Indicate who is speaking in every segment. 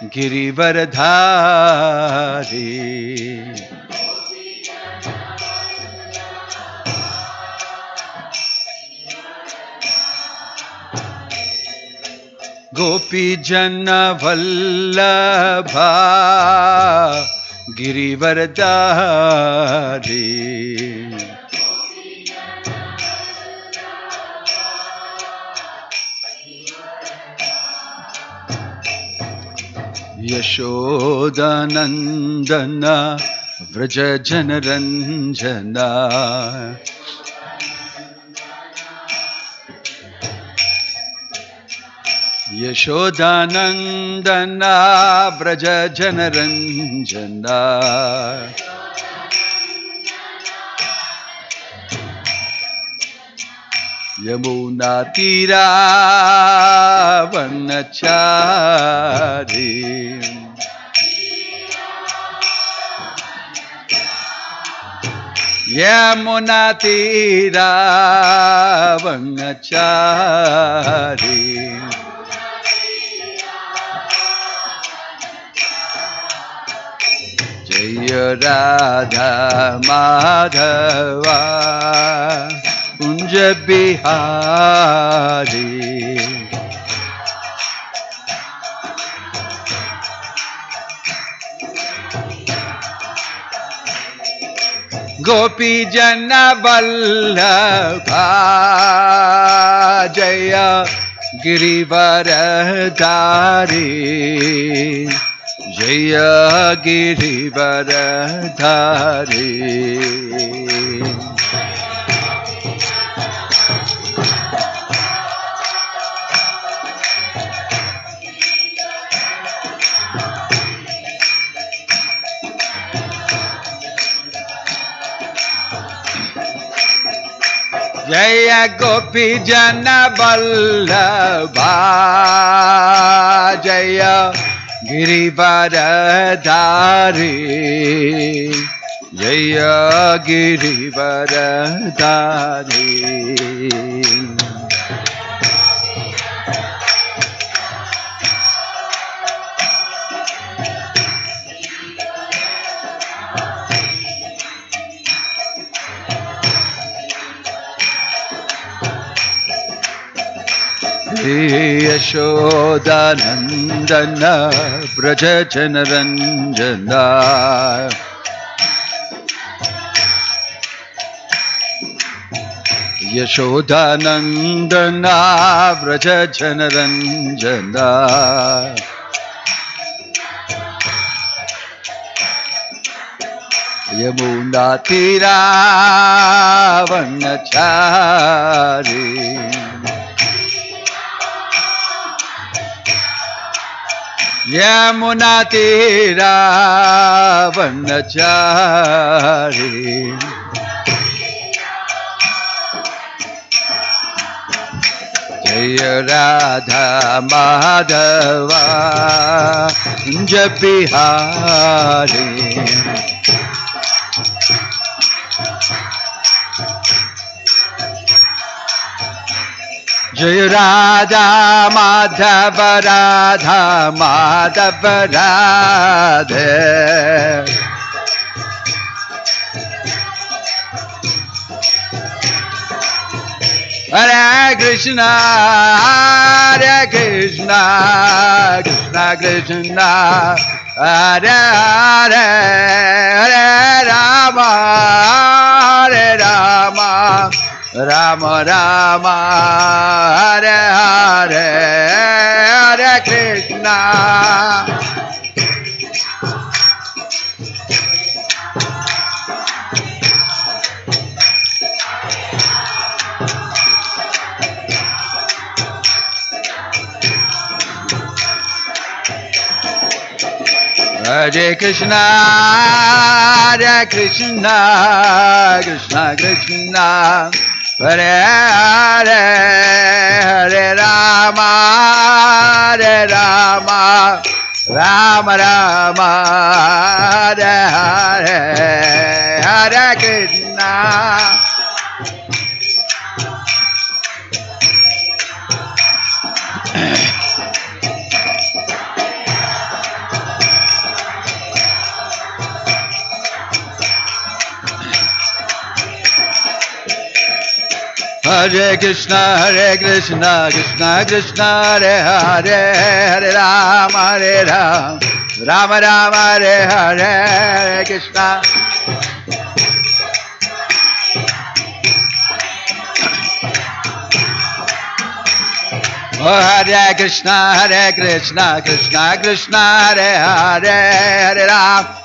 Speaker 1: Girivaradhari. Gopi Jana Vallabha Girivaradhari. Yashodanandana Vraja Janaranjana. Yashodanandana Vraja Janaranjana. Yamuna Tira Vanachari. Yamuna Tira Vanachari. Jaya Radha Madhava Kunja Bihari. Gopi Jana Vallabha Jaya Girivaradhari. Jaya Girivaradhari. Jaya Gopi Jana Vallabha Jaya Girivaradhari. Jaya Girivaradhari. Yashodanandana Vraja Janaranjana. Yashodanandana Vraja Janaranjana. Yamuna Tira Vanachari. Yamuna Tira Vanachari. Jaya Radha Madhava Kunja Bihari. Jaya Radha Madhava Radha Madhava Radhe. Hare Krishna, Hare Krishna, Krishna Krishna, Hare Hare, Hare Rama, Hare Rama, Rama Rama, Hare Hare, Hare Krishna. Hare Krishna, Hare Krishna, Krishna Krishna, Hare Hare, Hare Rama, Hare Rama, Rama Rama, Hare Hare, Hare Krishna. Hare Krishna, Krishna Krishna, Hare Hare, Hare Rama, Rama Rama, Hare Hare, Hare Krishna. Hare Krishna, Krishna Krishna, Hare Hare,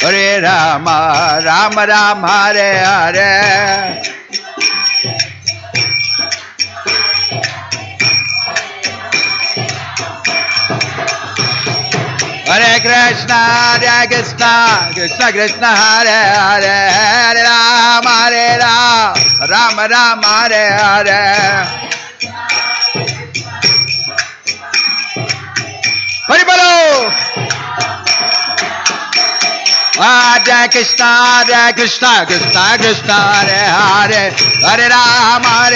Speaker 1: Hare Rama, Rama Rama, Hare Hare. Hare Krishna, Krishna Krishna, Hare Hare, Hare Rama, Rama Rama, Hare Hare. Hare Bolo! Hare Krishna, Krishna Krishna, Hare Hare, Hare Rama,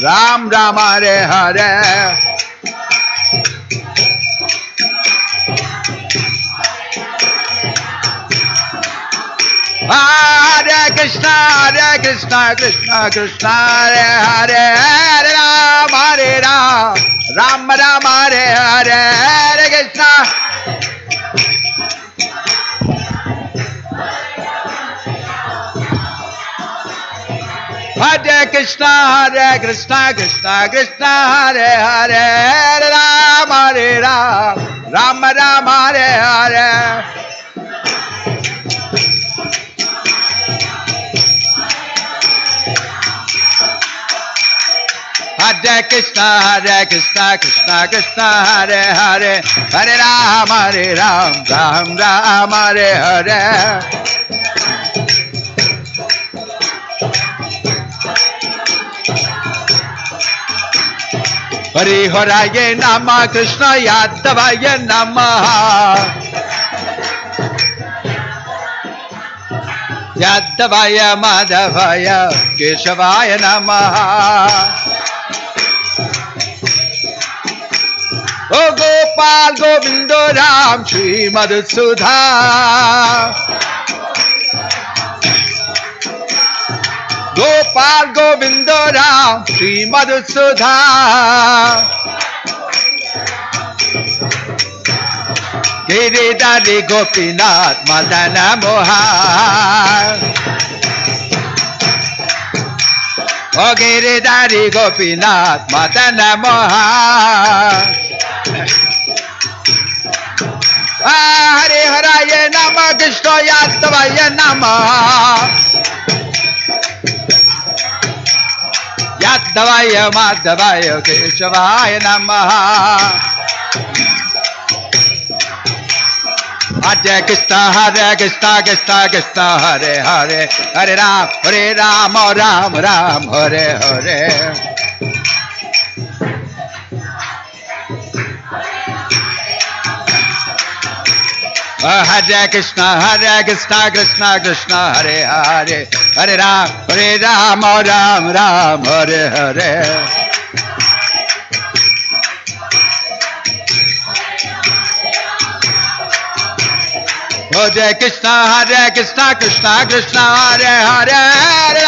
Speaker 1: Ram Rama, Hare Hare. Hare Krishna, Krishna Krishna, Hare Hare, Hare Rama, Rama Rama, Hare Hare, Hare Krishna. Hare Krishna, Krishna Krishna, Hare Hare, Hare Rama, Rama Rama, Hare Hare. Hare Krishna, Krishna Krishna, Hare Hare, Hare Rama, Ram Rama, Hare Hare. Hari Haraya Nama, Krishna Yadavaya Namaha. Yadavaya Madhavaya Keshavaya Namaha. O Gopal Govinda Ram Srimad Sudha. Gopal Govinda Ram Srimad Sudha. Giridhari Gopinath Madana Mohan. O Giridhari Gopinath Madana Mohan. Hare Haraya Nama, Krishna Yadavaya Nama. Yadavaya Madhavaya Keshavaya Namaha. Hare Krishna, Krishna Hare Hare, Hare Rama, Ram Hare Hare. Hare Krishna, Krishna Hare Hare, Hare Rama, Ram Hare Hare. Hare Krishna, Krishna Hare Hare, Hare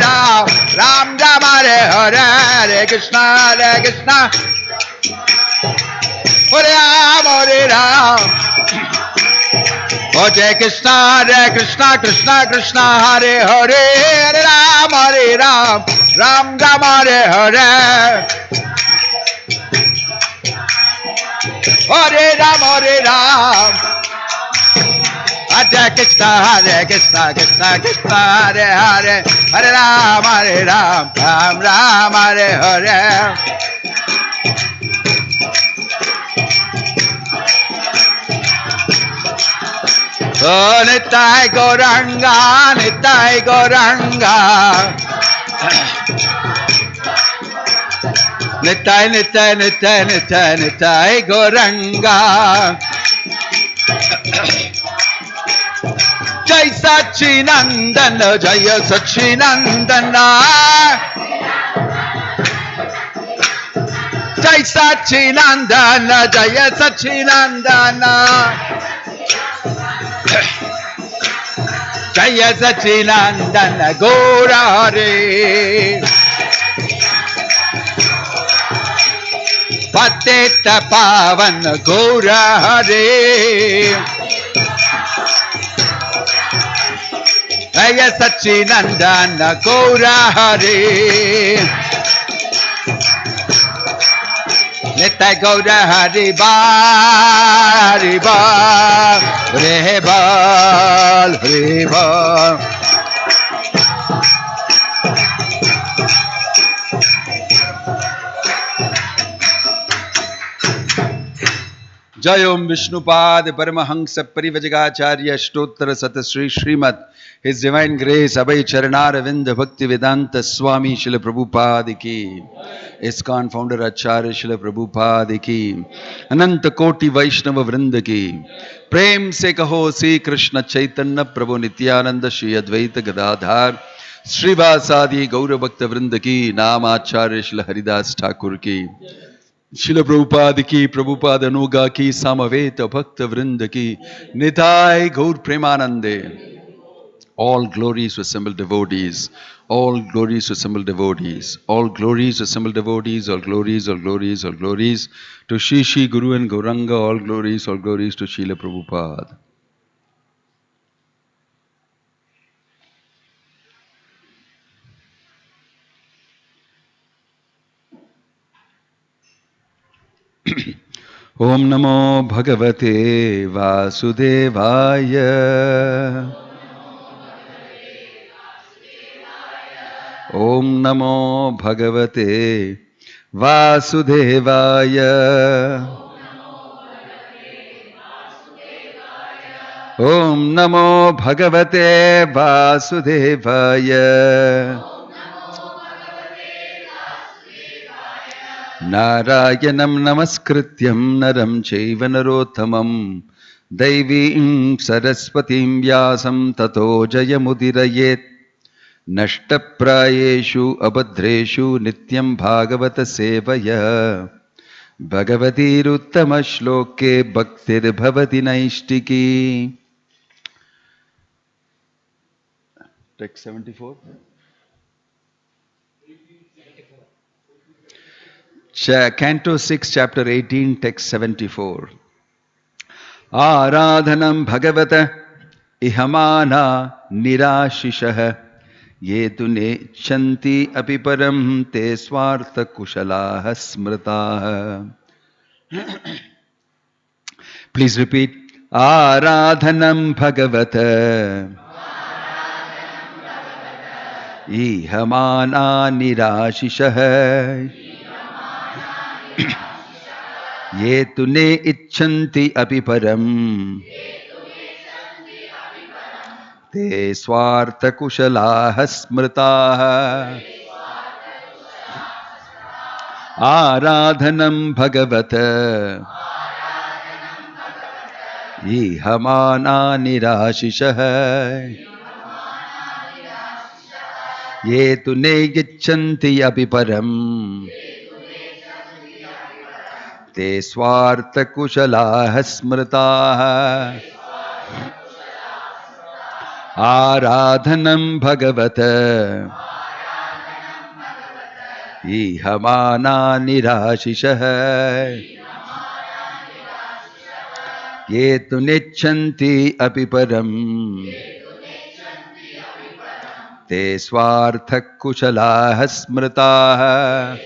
Speaker 1: Rama, Ram Hare Hare, Hare Krishna, Hare Rama, Hare Krishna, Krishna Hare Hare, Hare Rama, Ram Hare Hare. Hare Ram. Hare Krishna, Krishna Hare Hare, Hare Ram, Ram Hare Hare. Oh, Nitai Gauranga, Nitai Gauranga. Nitai Gauranga. Jai Sachinandana, Jaya Sachinandana. Jai Sachinandana, Jaya Sachinandana. Jaya Sachinandana, Gaura Hare. Patita Pavan Gaura Hare Jaya Sachinandana Gaura Hare Nitai Gaura Hariba Hariba Hariba Hariba Jai Om Vishnupad Paramahansa Parivajagacharya Shtottara Satasri Srimad His Divine Grace Abhay Charanar Avinda Bhakti Vedanta Swami Srila Prabhupada Ki ISKCON Founder Acharya Srila Prabhupada Ki Ananta Koti Vaishnava Vrinda Ki Prem Se Kaho Sri Krishna Chaitanya Prabhu Nityananda Shri Advaita Gadadhar Srivasadi Gaura Bhakta Vrinda Ki Namacharya Srila Haridas Thakur Ki Srila Prabhupada ki, Prabhupada Anuga ki, Samaveta Bhakta Vrinda ki, Nitai Gaur Premanande. All glories to assembled devotees, all glories to assembled devotees, all glories to assembled devotees, all glories, all glories, all glories to Shri Shri Guru and Gauranga, all glories to Srila Prabhupada. Om Namo Bhagavate Vasudevaya. Om Namo Bhagavate Vasudevaya. Om Namo Bhagavate Vasudevaya. Narayanam Namaskrityam Naram Chaiva Narottamam Devim Saraswatim Vyasam Tato Jayamudirayet Nashtaprayeshu Abhadreshu Nityam Bhagavata Sevaya Bhagavatiruttama Shloke Bhaktir Bhavati Naishtiki. Text 74. Canto 6, chapter 18, text 74. Aradhanam Bhagavata Ihamana Nirashishah Ye tu nechanti apiparam te swartha kushalaha smritaha. Please repeat. Aradhanam Bhagavata Ihamana Nirashishah Ye tu ne icchanti apiparam te swartha kushalaha smritaha. Aradhanam Bhagavata Ihamana Nirashishah Ye tu ne icchanti apiparam te swartha kushalaha smritaha. Aradhanam Bhagavata Ihamana Nirashishah Ye tu nechanti apiparam te swartha kushalaha smritaha.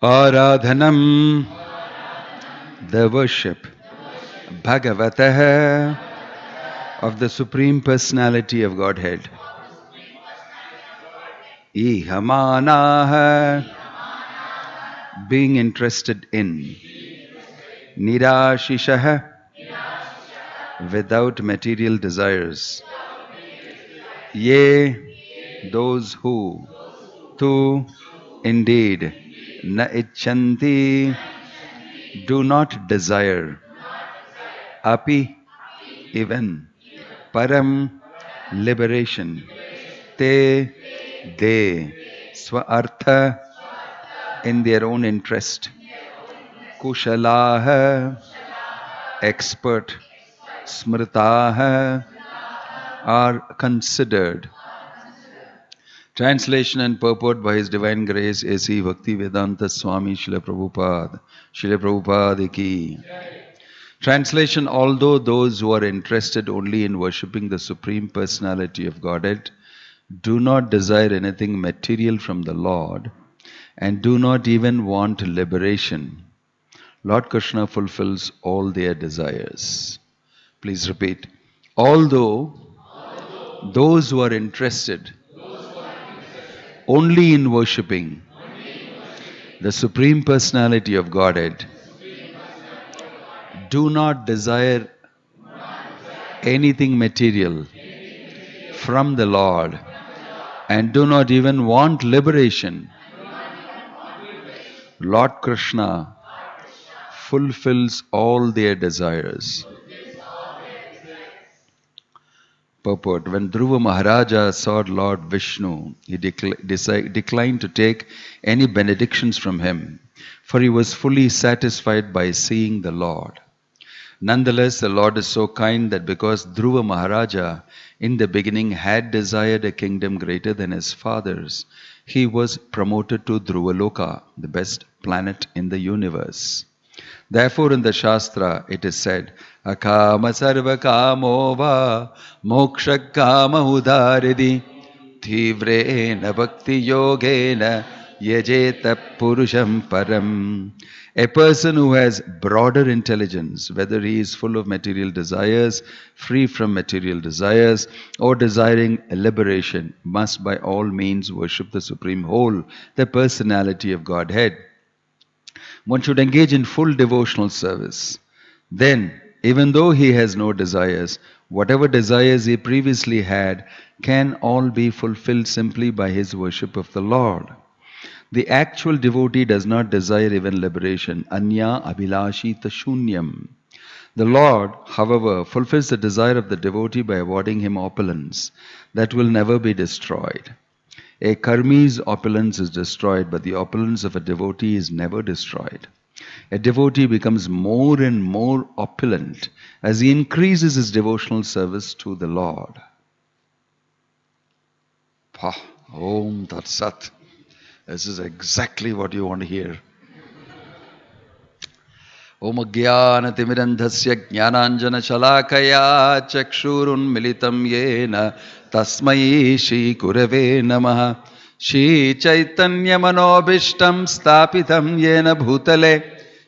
Speaker 1: Aradhanam, the worship, Bhagavatah, of the Supreme Personality of Godhead. Ihamanah, being interested in. Nirashishah, without material desires. Ye, those who. Tu, indeed. Na icchanti, do not desire. Api, even. Param, liberation. Te, they. Swartha, in their own interest. Kushalaha, expert. Smritaha, are considered. Translation and purport by His Divine Grace A.C. Bhakti Vedanta Swami Srila Prabhupada ki. Translation: although those who are interested only in worshipping the Supreme Personality of Godhead do not desire anything material from the Lord and do not even want liberation, Lord Krishna fulfills all their desires. Please repeat. Although those who are interested only in worshipping the Supreme Personality of Godhead do not desire anything material from the Lord and do not even want liberation, Lord Krishna fulfills all their desires. Purport: when Dhruva Maharaja saw Lord Vishnu, he declined to take any benedictions from him, for he was fully satisfied by seeing the Lord. Nonetheless, the Lord is so kind that because Dhruva Maharaja in the beginning had desired a kingdom greater than his father's, he was promoted to Dhruvaloka, the best planet in the universe. Therefore, in the Shastra, it is said, Akama sarva kamo va moksha kama udaridi thivrena bhakti yogena yajeta purusham param. A person who has broader intelligence, whether he is full of material desires, free from material desires, or desiring liberation, must by all means worship the Supreme Whole, the Personality of Godhead. One should engage in full devotional service. Then, even though he has no desires, whatever desires he previously had can all be fulfilled simply by his worship of the Lord. The actual devotee does not desire even liberation. Anya abhilashi tashunyam. The Lord, however, fulfills the desire of the devotee by awarding him opulence that will never be destroyed. A karmi's opulence is destroyed, but the opulence of a devotee is never destroyed. A devotee becomes more and more opulent as he increases his devotional service to the Lord. Om Tat Sat. This is exactly what you want to hear. Om Jnana Timirandhasya Jnananjana Shalakaya Chakshurun Militam Yena Tasmai Shri Gurave Namaha. Shri Chaitanya Manobishtam Stapitam Yena Bhutale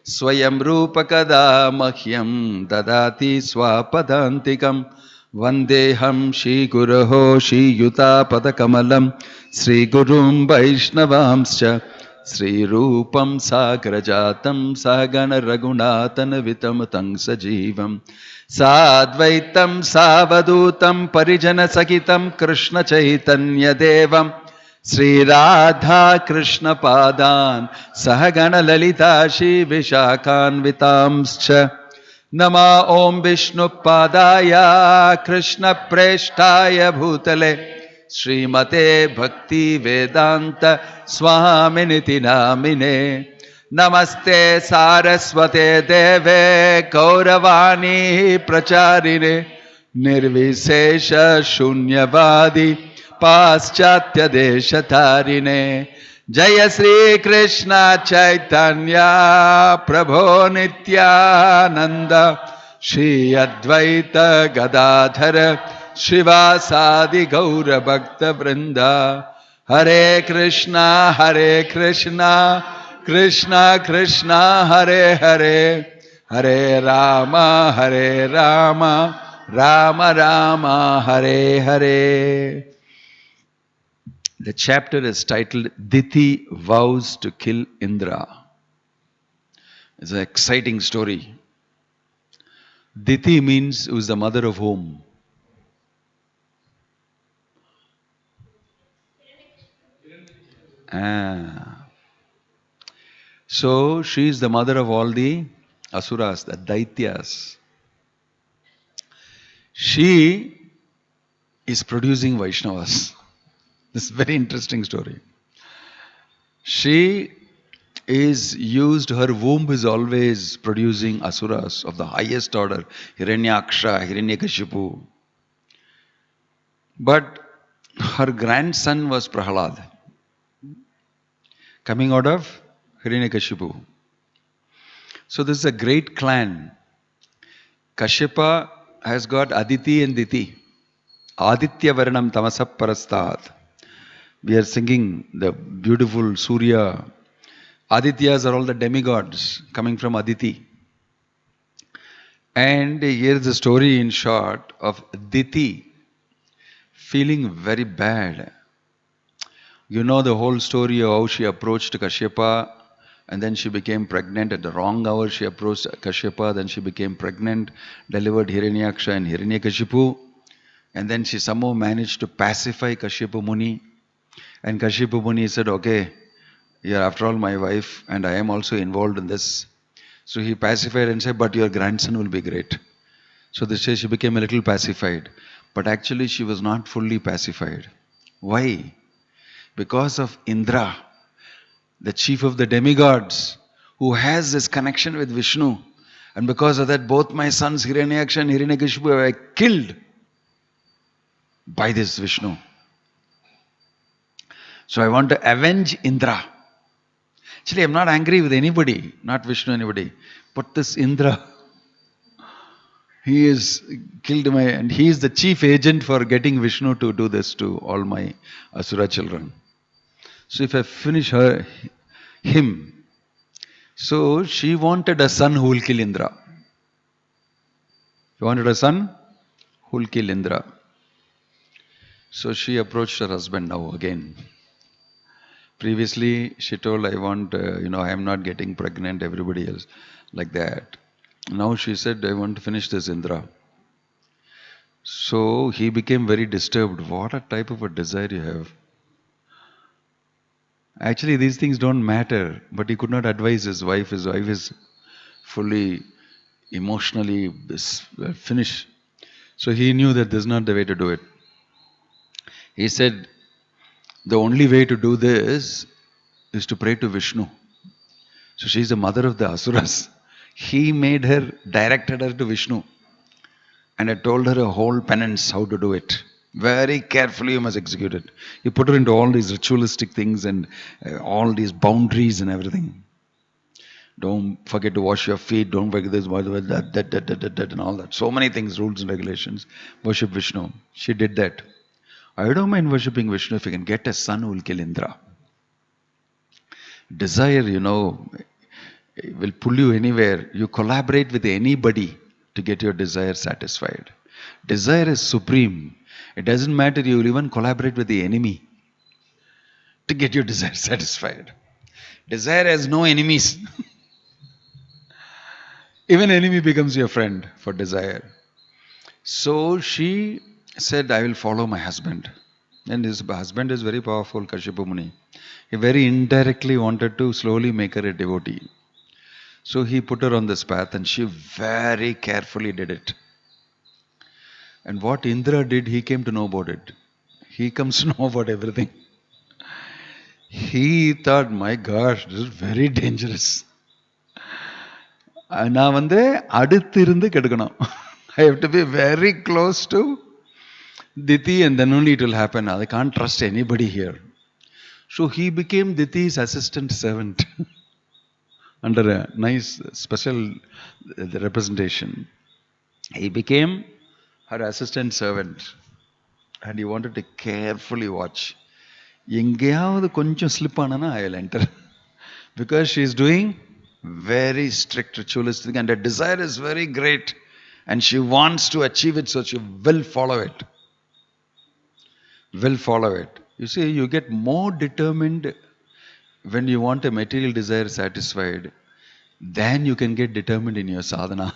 Speaker 1: Swayam Rupa Kada Mahyam Dadati Swapadantikam Vandeham Shri Guruho Shri Yuta Padakamalam Shri Gurum Vaishnavamscha Sri Rupam Sagrajatam Sagana Raghunatana Vitamatang Sajivam Sadvaitam Savadutam Parijana Sakitam Krishna Chaitanya Devam Sri Radha Krishna Padan Sahagana Lalita Shri Vishakhan Vitamscha Nama Om Vishnu Padaya Krishna Preshtaya Bhutale Srimate Bhakti Vedanta Swaminiti Namine Namaste Saraswate Deve Kauravani Pracharine Nirvisesha Shunyavadi Paschatya Deshatarine Jaya Sri Krishna Chaitanya Prabho Nityananda Shri Advaita Gadadhara Shivasadi Gaura Bhakta Vrinda Hare Krishna Krishna Krishna Hare Hare, Hare Rama, Rama Rama, Hare Hare. The chapter is titled Diti Vows to Kill Indra. It's an exciting story. Diti means who is the mother of whom? So she is the mother of all the asuras, the daityas. She is producing Vaishnavas. This is a very interesting story. She is used, her womb is always producing asuras of the highest order, Hiranyaksha, Hiranyakashipu. But her grandson was Prahalad, coming out of Hiranyakashipu. So this is a great clan. Kashyapa has got Aditi and Diti. Aditya Varanam Tamasap Parastat. We are singing the beautiful Surya. Adityas are all the demigods coming from Aditi. And here is the story in short of Diti feeling very bad. You know the whole story of how she approached Kashyapa and then she became pregnant. At the wrong hour she approached Kashyapa, then she became pregnant, delivered Hiranyaksha and Hiranyakashipu. And then she somehow managed to pacify Kashyapa Muni. And Kashyapa Muni said, okay, you're after all my wife and I am also involved in this. So he pacified and said, but your grandson will be great. So this way she became a little pacified. But actually she was not fully pacified. Why? Because of Indra, the chief of the demigods, who has this connection with Vishnu. And because of that, both my sons Hiranyaksha and Hiranyakashipu were killed by this Vishnu. So I want to avenge Indra. Actually, I'm not angry with anybody, not Vishnu, anybody. But this Indra, he is killed and he is the chief agent for getting Vishnu to do this to all my Asura children. So if I finish him, so she wanted a son who will kill Indra. She wanted a son who will kill Indra. So she approached her husband now again. Previously, she told, I want, I am not getting pregnant, everybody else, like that. Now she said, I want to finish this Indra. So he became very disturbed. What a type of a desire you have. Actually, these things don't matter, but he could not advise his wife. His wife is fully emotionally finished. So he knew that this is not the way to do it. He said, the only way to do this is to pray to Vishnu. So she is the mother of the Asuras. He made her, directed her to Vishnu. And I told her a whole penance how to do it. Very carefully you must execute it. He put her into all these ritualistic things and all these boundaries and everything. Don't forget to wash your feet. Don't forget this, that, and all that. So many things, rules and regulations. Worship Vishnu. She did that. I don't mind worshipping Vishnu if you can get a son who will kill Indra. Desire, will pull you anywhere. You collaborate with anybody to get your desire satisfied. Desire is supreme. It doesn't matter, you will even collaborate with the enemy to get your desire satisfied. Desire has no enemies. Even enemy becomes your friend for desire. So she said, I will follow my husband. And his husband is very powerful, Kashyapa Muni. He very indirectly wanted to slowly make her a devotee. So he put her on this path and she very carefully did it. And what Indra did, he came to know about it. He comes to know about everything. He thought, my gosh, this is very dangerous. I have to be very close to Diti and then only it will happen. I can't trust anybody here. So he became Diti's assistant servant under a nice special representation. He became her assistant servant and he wanted to carefully watch. எங்கேயாவது கொஞ்சம் slip ஆனானா I will enter. Because she is doing very strict ritualistic and her desire is very great and she wants to achieve it, so she will follow it. Will follow it. You see, you get more determined when you want a material desire satisfied, then you can get determined in your sadhana.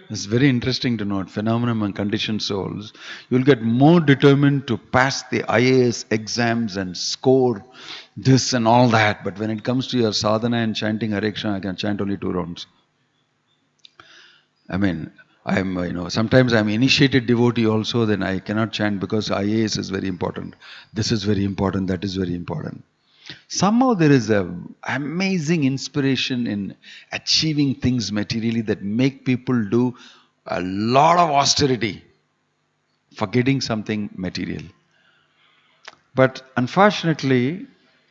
Speaker 1: It's very interesting to note. Phenomenon among conditioned souls. You'll get more determined to pass the IAS exams and score this and all that. But when it comes to your sadhana and chanting Hare Krishna, I can chant only 2 rounds. I mean, sometimes I'm initiated devotee also, then I cannot chant because IAS is very important. This is very important, that is very important. Somehow there is an amazing inspiration in achieving things materially that make people do a lot of austerity for getting something material. But unfortunately,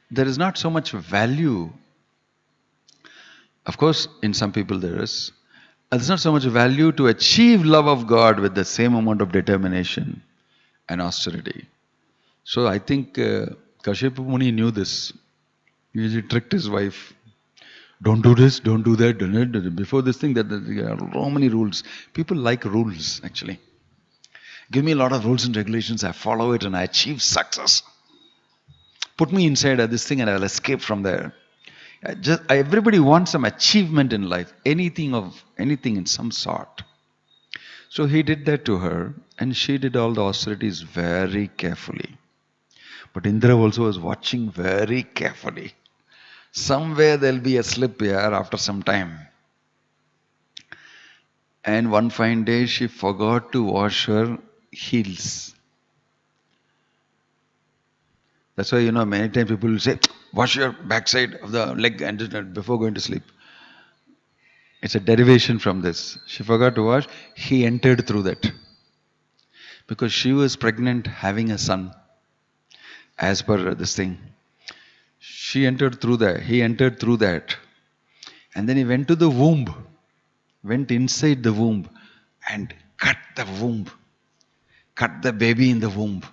Speaker 1: there is not so much value. Of course, in some people there is. There's not so much value to achieve love of God with the same amount of determination and austerity. So I think Kashyapa Muni knew this. He tricked his wife. Don't do this, don't do that, don't do that. Before this thing, there are so many rules. People like rules, actually. Give me a lot of rules and regulations, I follow it and I achieve success. Put me inside this thing and I'll escape from there. Everybody wants some achievement in life, anything in some sort. So he did that to her and she did all the austerities very carefully. But Indra also was watching very carefully. Somewhere there'll be a slip here after some time. And one fine day she forgot to wash her heels. That's why, many times people will say, wash your backside of the leg and before going to sleep. It's a derivation from this. She forgot to wash. He entered through that. Because she was pregnant having a son. As per this thing. She entered through that. He entered through that. And then he went to the womb. Went inside the womb. And cut the womb. Cut the baby in the womb.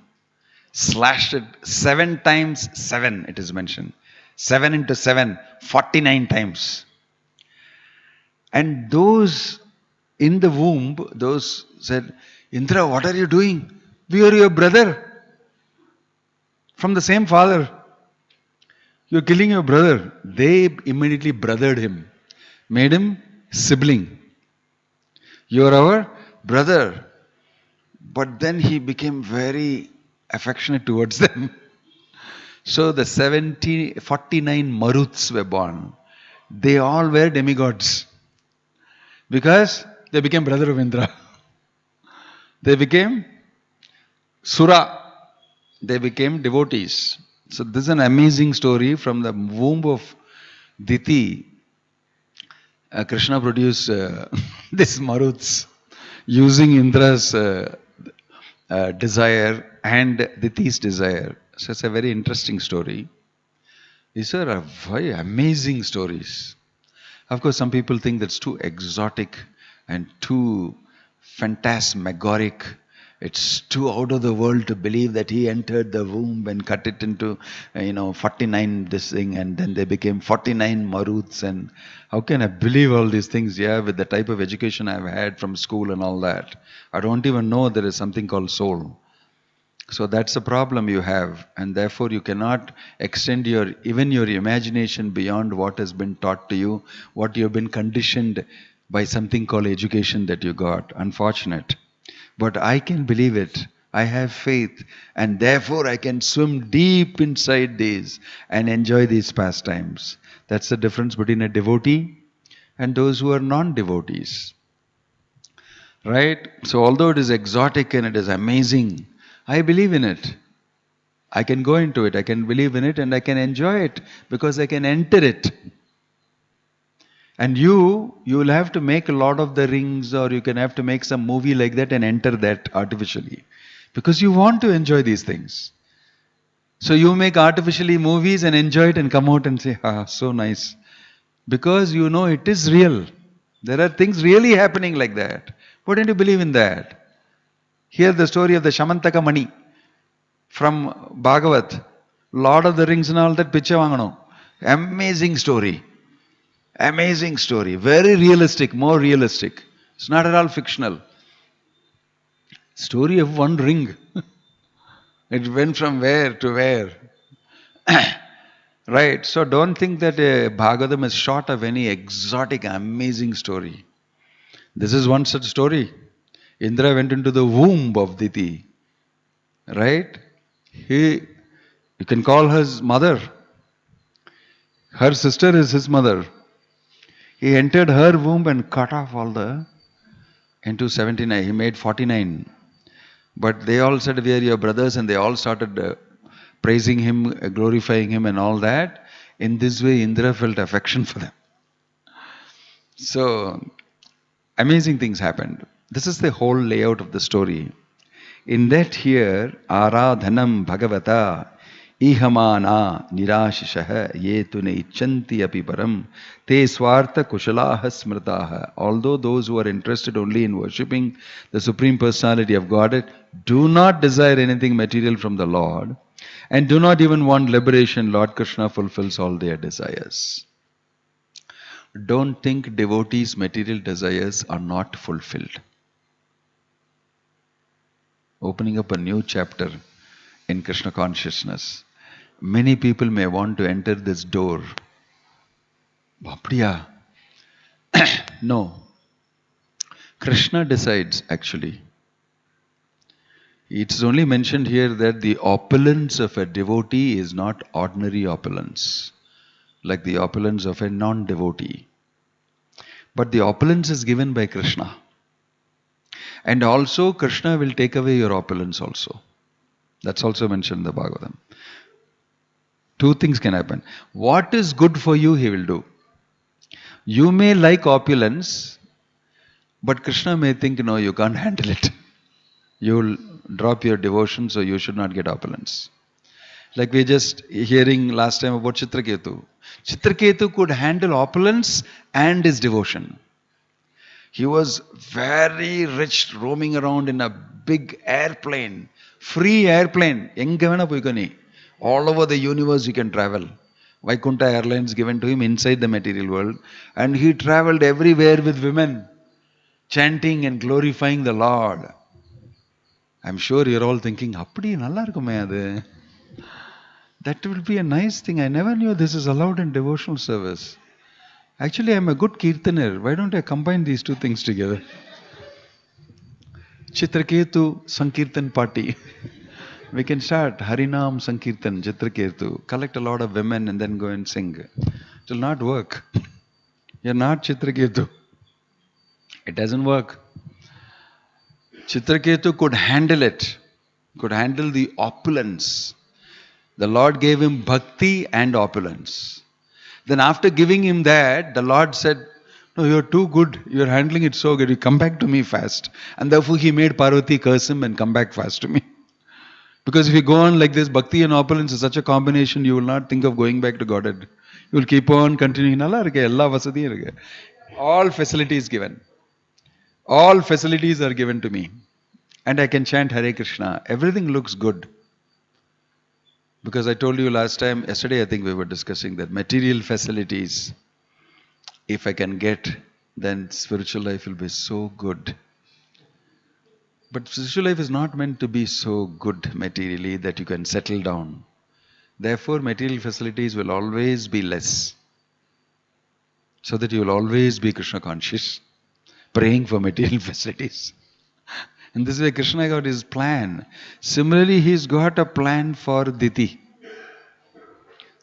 Speaker 1: Slashed it 7 times 7, it is mentioned. 7 into 7, 49 times. And those in the womb, those said, Indra, what are you doing? We are your brother. From the same father. You're killing your brother. They immediately brothered him. Made him sibling. You're our brother. But then he became very affectionate towards them. So the 49 Maruts were born. They all were demigods. Because they became brother of Indra. They became Sura. They became devotees. So this is an amazing story from the womb of Diti. Krishna produced these Maruts using Indra's desire and Diti's desire. So it's a very interesting story. These are very amazing stories. Of course, some people think that's too exotic and too phantasmagoric. It's too out of the world to believe that he entered the womb and cut it into, 49 this thing and then they became 49 Maruts. And how can I believe all these things? Yeah, with the type of education I've had from school and all that. I don't even know there is something called soul. So that's the problem you have. And therefore you cannot extend even your imagination beyond what has been taught to you, what you have been conditioned by something called education that you got. Unfortunate. But I can believe it. I have faith. And therefore I can swim deep inside these and enjoy these pastimes. That's the difference between a devotee and those who are non-devotees. Right? So although it is exotic and it is amazing, I believe in it. I can go into it. I can believe in it and I can enjoy it because I can enter it. And you will have to make a lot of the rings or you can have to make some movie like that and enter that artificially. Because you want to enjoy these things. So you make artificially movies and enjoy it and come out and say, so nice. Because you know it is real. There are things really happening like that. Why don't you believe in that? Hear the story of the Shamantaka Mani from Bhagavat. Lord of the Rings and all that picture vangano. Amazing story. Amazing story. Very realistic, more realistic. It's not at all fictional. Story of one ring. It went from where to where. Right. So don't think that Bhagavatam is short of any exotic, amazing story. This is one such story. Indra went into the womb of Diti. Right? You can call her his mother. Her sister is his mother. He entered her womb and cut off all the into 79. He made 49. But they all said, we are your brothers, and they all started praising him, glorifying him and all that. In this way, Indra felt affection for them. So, amazing things happened. This is the whole layout of the story. In that here, Aradhanam Bhagavata Ihamana Nirashishah Yetune Ichanti Apiparam Te Swartha Kushalaha Smrtaha. Although those who are interested only in worshipping the Supreme Personality of Godhead do not desire anything material from the Lord and do not even want liberation, Lord Krishna fulfills all their desires. Don't think devotees' material desires are not fulfilled. Opening up a new chapter in Krishna consciousness. Many people may want to enter this door. Bapdiya. No. Krishna decides actually. It's only mentioned here that the opulence of a devotee is not ordinary opulence, like the opulence of a non-devotee. But the opulence is given by Krishna. And also Krishna will take away your opulence also. That's also mentioned in the Bhagavatam. Two things can happen. What is good for you, he will do. You may like opulence, but Krishna may think, no, you can't handle it. You will drop your devotion, so you should not get opulence. Like we just hearing last time about Chitraketu. Chitraketu could handle opulence and his devotion. He was very rich, roaming around in a big airplane, free airplane. All over the universe you can travel. Vaikuntha Airlines given to him inside the material world. And he traveled everywhere with women, chanting and glorifying the Lord. I'm sure you're all thinking, Appadi nalla irukume adu. That will be a nice thing. I never knew this is allowed in devotional service. Actually, I'm a good Kirtaner. Why don't I combine these two things together? Chitraketu Sankirtan party. We can start Harinam Sankirtan, Chitraketu. Collect a lot of women and then go and sing. It will not work. You're not Chitraketu. It doesn't work. Chitraketu could handle it. Could handle the opulence. The Lord gave him bhakti and opulence. Then after giving him that, the Lord said, no, you're too good. You're handling it so good. You come back to me fast. And therefore he made Parvati curse him and come back fast to me. Because if you go on like this, bhakti and opulence is such a combination, you will not think of going back to Godhead. You will keep on continuing. All facilities given. All facilities are given to me. And I can chant Hare Krishna. Everything looks good. Because I told you last time, yesterday I think we were discussing that material facilities, if I can get, then spiritual life will be so good. But spiritual life is not meant to be so good materially that you can settle down. Therefore, material facilities will always be less. So that you will always be Krishna conscious, praying for material facilities. And this way Krishna got his plan. Similarly, he's got a plan for Diti.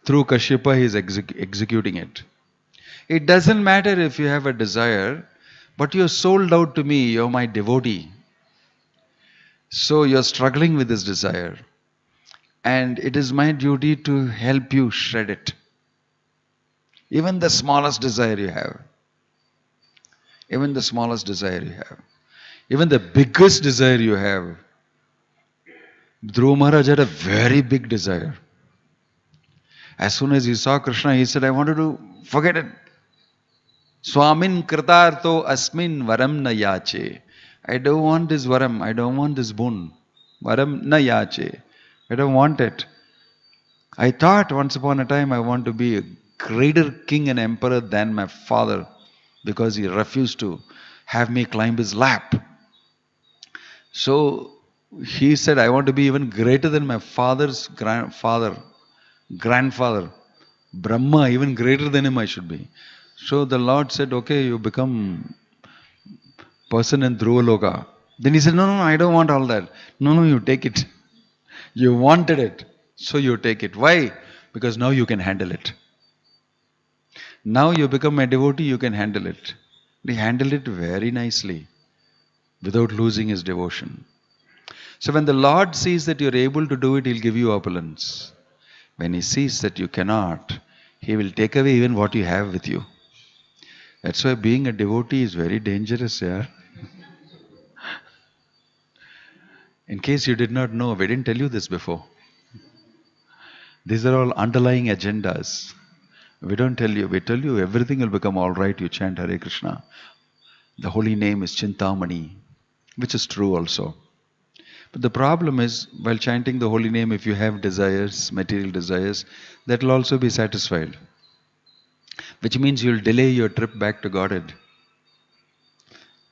Speaker 1: Through Kashyapa, he is executing it. It doesn't matter if you have a desire, but you're sold out to me, you're my devotee. So you're struggling with this desire. And it is my duty to help you shred it. Even the smallest desire you have. Even the smallest desire you have. Even the biggest desire you have. Dhruva Maharaj had a very big desire. As soon as he saw Krishna, he said, I wanted to forget it. Swamin kritartho asmin varam na yache. I don't want this varam. I don't want this boon. Varam na yache. I don't want it. I thought once upon a time I want to be greater king and emperor than my father because he refused to have me climb his lap. So he said, I want to be even greater than my father's grandfather, Brahma, even greater than him I should be. So the Lord said, okay, you become person in Dhruvaloka. Then he said, no, I don't want all that. No, you take it. You wanted it, so you take it. Why? Because now you can handle it. Now you become a devotee, you can handle it. He handled it very nicely without losing his devotion. So when the Lord sees that you're able to do it, He'll give you opulence. When He sees that you cannot, He will take away even what you have with you. That's why being a devotee is very dangerous, yeah. In case you did not know, we didn't tell you this before. These are all underlying agendas. We don't tell you. We tell you everything will become all right. You chant Hare Krishna. The holy name is Chintamani, which is true also. But the problem is, while chanting the holy name, if you have desires, material desires, that will also be satisfied. Which means you'll delay your trip back to Godhead.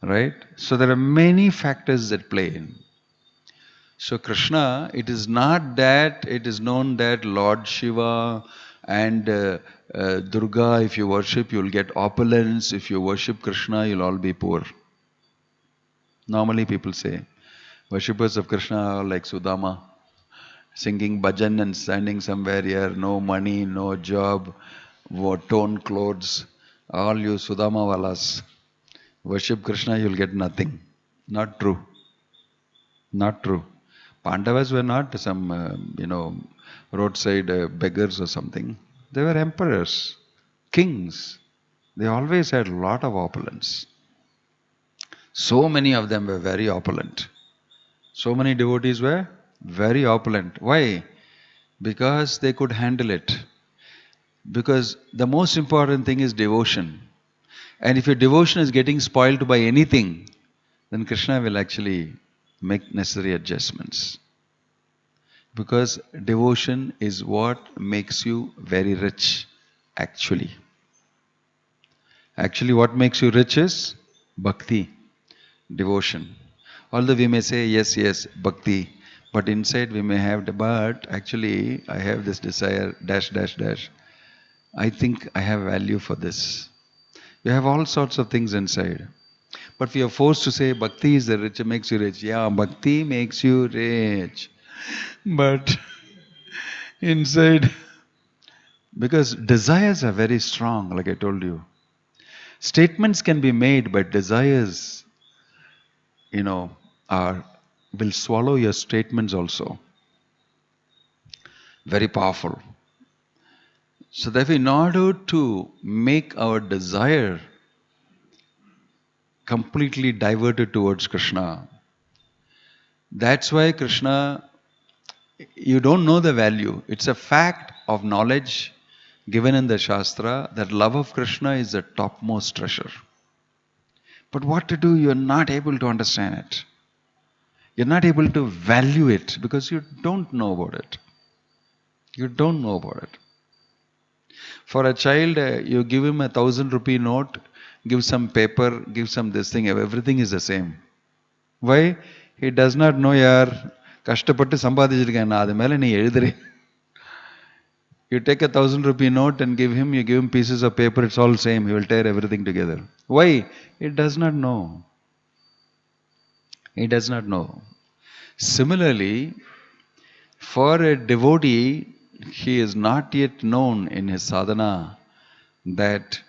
Speaker 1: Right? So there are many factors that play in. So Krishna, it is not that it is known that Lord Shiva and Durga, if you worship, you'll get opulence. If you worship Krishna, you'll all be poor. Normally people say, worshippers of Krishna are like Sudama, singing bhajan and standing somewhere here, no money, no job, torn clothes, all you Sudama walas. Worship Krishna, you'll get nothing. Not true. Not true. Pandavas were not some, roadside beggars or something. They were emperors, kings. They always had a lot of opulence. So many of them were very opulent. So many devotees were very opulent. Why? Because they could handle it. Because the most important thing is devotion. And if your devotion is getting spoiled by anything, then Krishna will actually make necessary adjustments. Because devotion is what makes you very rich, actually. Actually, what makes you rich is bhakti, devotion. Although we may say, yes, bhakti, but inside we may have, but actually I have this desire, dash. I think I have value for this. You have all sorts of things inside. But we are forced to say, bhakti is the rich, it makes you rich. Yeah, bhakti makes you rich. But inside, because desires are very strong, like I told you. Statements can be made, but desires, will swallow your statements also. Very powerful. So therefore, in order to make our desire completely diverted towards Krishna, that's why Krishna, you don't know the value. It's a fact of knowledge given in the Shastra that love of Krishna is the topmost treasure. But what to do? You're not able to understand it. You're not able to value it because you don't know about it. You don't know about it. For a child, you give him 1,000 rupee note, give some paper, give some this thing, everything is the same. Why? He does not know, yaar, kashtapattu sambadhichirukena, adu mele nee eludre. You take 1,000 rupee note and give him, you give him pieces of paper, it's all same, he will tear everything together. Why? He does not know. He does not know. Similarly, for a devotee, he is not yet known in his sadhana that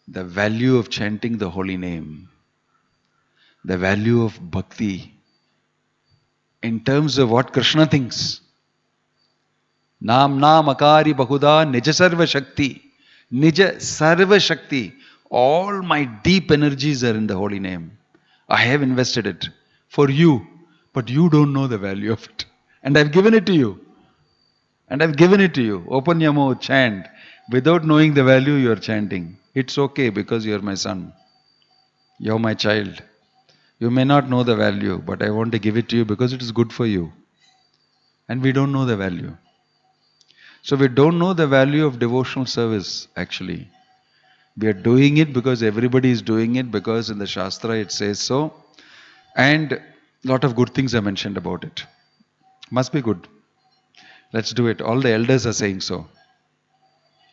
Speaker 1: the value of chanting the holy name, the value of bhakti, in terms of what Krishna thinks. Nam akari bahuda nija sarva shakti. Nija sarva shakti. All my deep energies are in the holy name. I have invested it for you, but you don't know the value of it. And I've given it to you. Open your mouth, chant. Without knowing the value, you are chanting. It's okay because you are my son. You are my child. You may not know the value, but I want to give it to you because it is good for you. And we don't know the value. So we don't know the value of devotional service actually. We are doing it because everybody is doing it, because in the Shastra it says so. And a lot of good things are mentioned about it. Must be good. Let's do it. All the elders are saying so.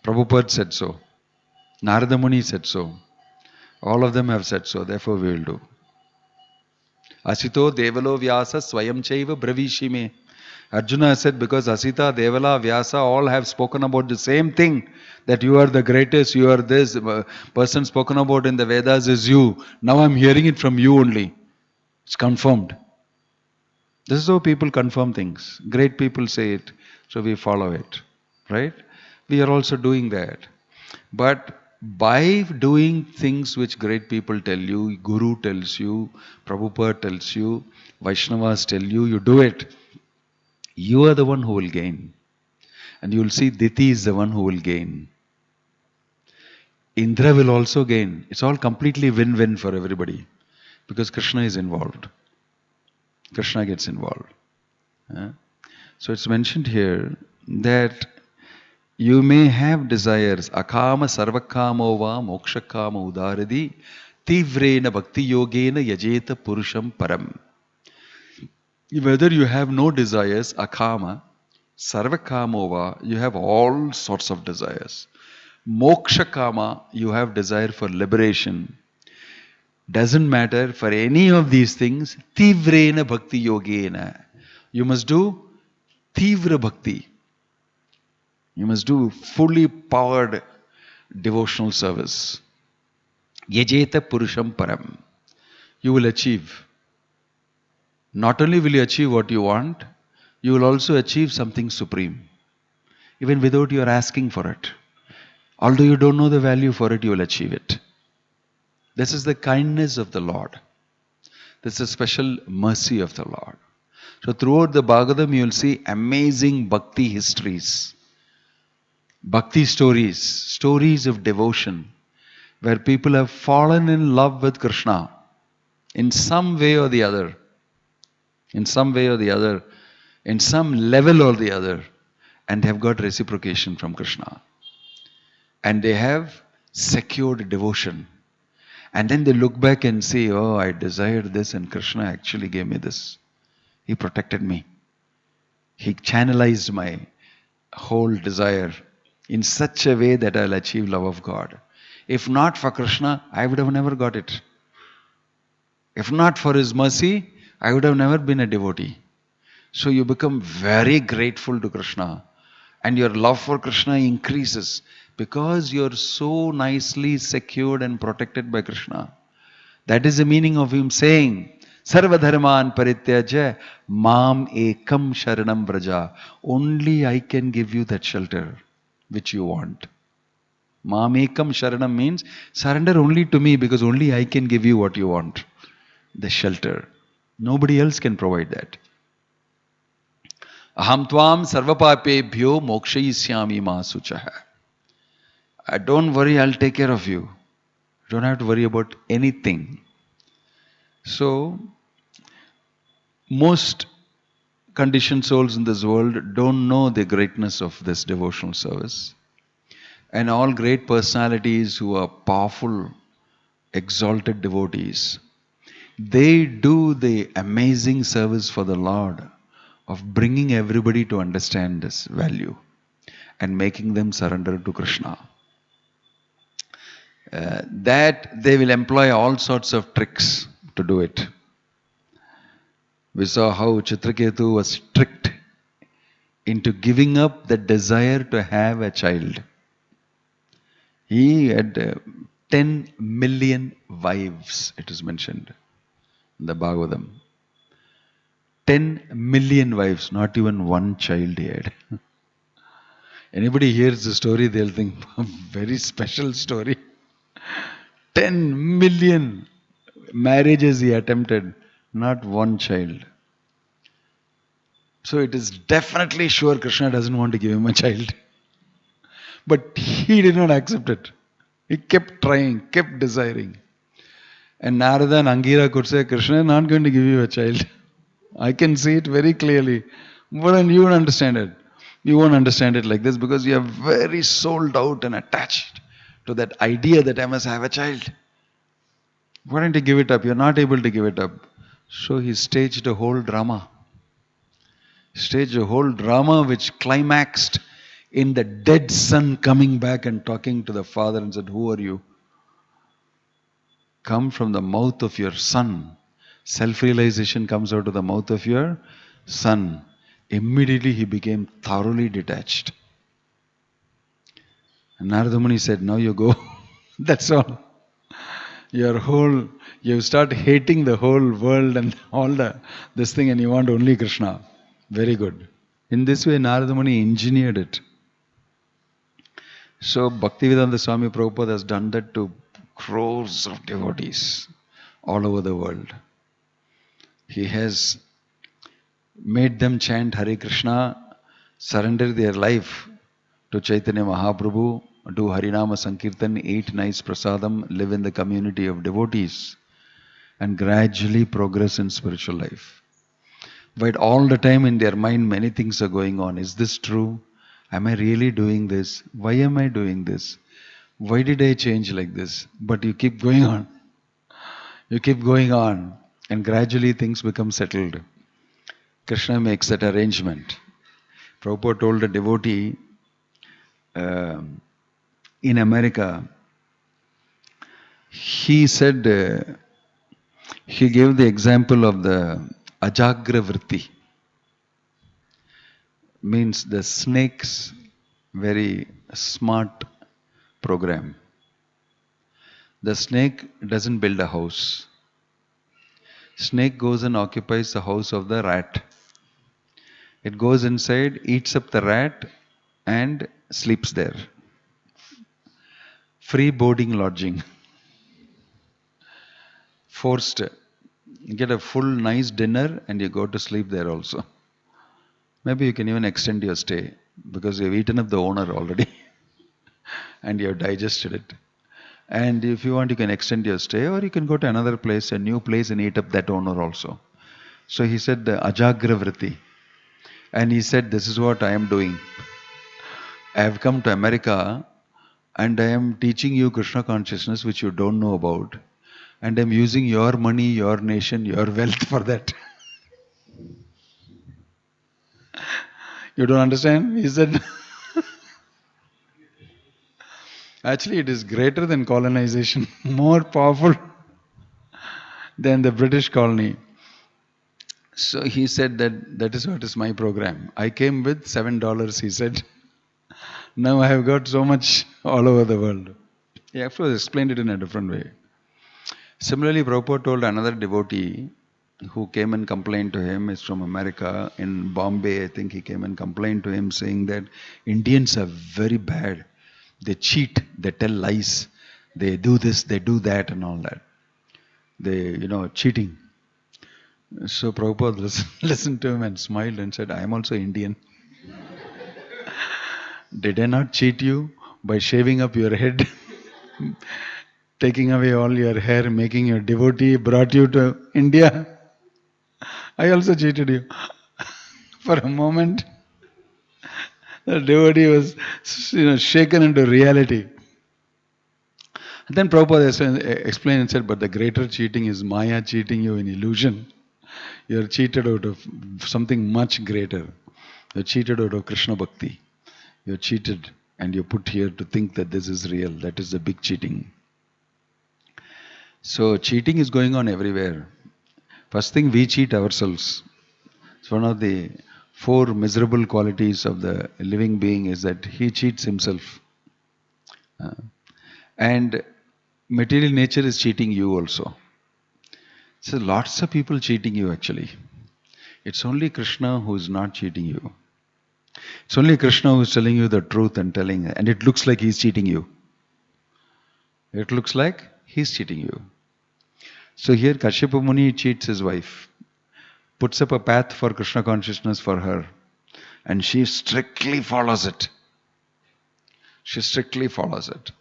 Speaker 1: Prabhupada said so. Narada Muni said so. All of them have said so. Therefore we will do. Asito Devalo Vyasa Swayam Chaiva Bravishime. Arjuna said, because Asita, Devala, Vyasa all have spoken about the same thing, that you are the greatest, you are this, person spoken about in the Vedas is you. Now I'm hearing it from you only. It's confirmed. This is how people confirm things. Great people say it, so we follow it. Right? We are also doing that. But by doing things which great people tell you, Guru tells you, Prabhupada tells you, Vaishnavas tell you, you do it. You are the one who will gain. And you will see Diti is the one who will gain. Indra will also gain. It's all completely win-win for everybody. Because Krishna is involved. Krishna gets involved. So it's mentioned here that you may have desires. Akama sarvakamo va mokshakama udaradi tivrena bhakti yogena yajeta purusham param. Whether you have no desires, akama, sarvakamova, you have all sorts of desires. Mokshakama, you have desire for liberation. Doesn't matter for any of these things. Tivrena bhakti yogena. You must do tivra bhakti. You must do fully powered devotional service. Yajeta purusham param. You will achieve. Not only will you achieve what you want, you will also achieve something supreme. Even without your asking for it. Although you don't know the value for it, you will achieve it. This is the kindness of the Lord. This is a special mercy of the Lord. So throughout the Bhagavatam, you will see amazing bhakti histories. Bhakti stories, stories of devotion, where people have fallen in love with Krishna in some way or the other. In some way or the other, in some level or the other, and have got reciprocation from Krishna. And they have secured devotion. And then they look back and say, oh, I desired this and Krishna actually gave me this. He protected me. He channelized my whole desire in such a way that I'll achieve love of God. If not for Krishna, I would have never got it. If not for His mercy, I would have never been a devotee. So you become very grateful to Krishna. And your love for Krishna increases because you're so nicely secured and protected by Krishna. That is the meaning of Him saying, Sarva dharman parityaja mam ekam sharanam vraja. Only I can give you that shelter which you want. Mam ekam sharanam means surrender only to me because only I can give you what you want. The shelter. Nobody else can provide that. Aham tvam sarvapapebhyo mokshayisyami ma suchaha. Don't worry, I'll take care of you. You don't have to worry about anything. So, most conditioned souls in this world don't know the greatness of this devotional service. And all great personalities who are powerful, exalted devotees, they do the amazing service for the Lord of bringing everybody to understand this value and making them surrender to Krishna. That they will employ all sorts of tricks to do it. We saw how Chitraketu was tricked into giving up the desire to have a child. He had 10 million wives, it is mentioned. The Bhagavatam. 10 million wives, not even one child he had. Anybody hears the story, they'll think, very special story. 10 million marriages he attempted, not one child. So it is definitely sure Krishna doesn't want to give him a child. But he did not accept it. He kept trying, kept desiring. And Narada and Angira could say, Krishna is not going to give you a child. I can see it very clearly. But you don't understand it. You won't understand it like this because you are very sold out and attached to that idea that I must have a child. Why don't you give it up? You're not able to give it up. So he staged a whole drama. Staged a whole drama which climaxed in the dead son coming back and talking to the father and said, "Who are you? Come from the mouth of your son." Self-realization comes out of the mouth of your son. Immediately he became thoroughly detached. And Narada Muni said, "Now you go." That's all. You start hating the whole world and all this thing, and you want only Krishna. Very good. In this way, Narada Muni engineered it. So Bhaktivedanta Swami Prabhupada has done that to crores of devotees all over the world. He has made them chant Hare Krishna, surrender their life to Chaitanya Mahaprabhu, do Harinama Sankirtan, eat nice prasadam, live in the community of devotees, and gradually progress in spiritual life. But all the time in their mind, many things are going on. Is this true? Am I really doing this? Why am I doing this? Why did I change like this? But you keep going on. You keep going on, and gradually things become settled. Krishna makes that arrangement. Prabhupada told a devotee in America, he said, he gave the example of the Ajagra Vritti. Means the snake's very smart program. The snake doesn't build a house. Snake goes and occupies the house of the rat. It goes inside, eats up the rat, and sleeps there. Free boarding lodging. Forced. You get a full nice dinner and you go to sleep there also. Maybe you can even extend your stay because you've eaten up the owner already and you have digested it. And if you want, you can extend your stay, or you can go to another place, a new place, and eat up that owner also. So he said the Ajagra Vritti. And he said, this is what I am doing. I have come to America and I am teaching you Krishna consciousness which you don't know about. And I am using your money, your nation, your wealth for that. You don't understand? He said, actually it is greater than colonization, more powerful than the British colony. So he said that is what is my program. I came with $7, he said. Now I have got so much all over the world. He of course explained it in a different way. Similarly, Prabhupada told another devotee who came and complained to him, is from America, in Bombay, I think he came and complained to him saying that Indians are very bad. They cheat, they tell lies, they do this, they do that and all that. They, cheating. So Prabhupada listened to him and smiled and said, I am also Indian. Did I not cheat you by shaving up your head, taking away all your hair, making you a devotee, brought you to India? I also cheated you. For a moment, the devotee was shaken into reality. And then Prabhupada explained and said, but the greater cheating is Maya cheating you in illusion. You are cheated out of something much greater. You are cheated out of Krishna Bhakti. You are cheated and you are put here to think that this is real. That is the big cheating. So cheating is going on everywhere. First thing, we cheat ourselves. It's one of the 4 miserable qualities of the living being is that he cheats himself. And material nature is cheating you also. So lots of people cheating you actually. It's only Krishna who is not cheating you. It's only Krishna who is telling you the truth and it looks like he's cheating you. It looks like he's cheating you. So here Kashyapa Muni cheats his wife, puts up a path for Krishna consciousness for her, and she strictly follows it. She strictly follows it.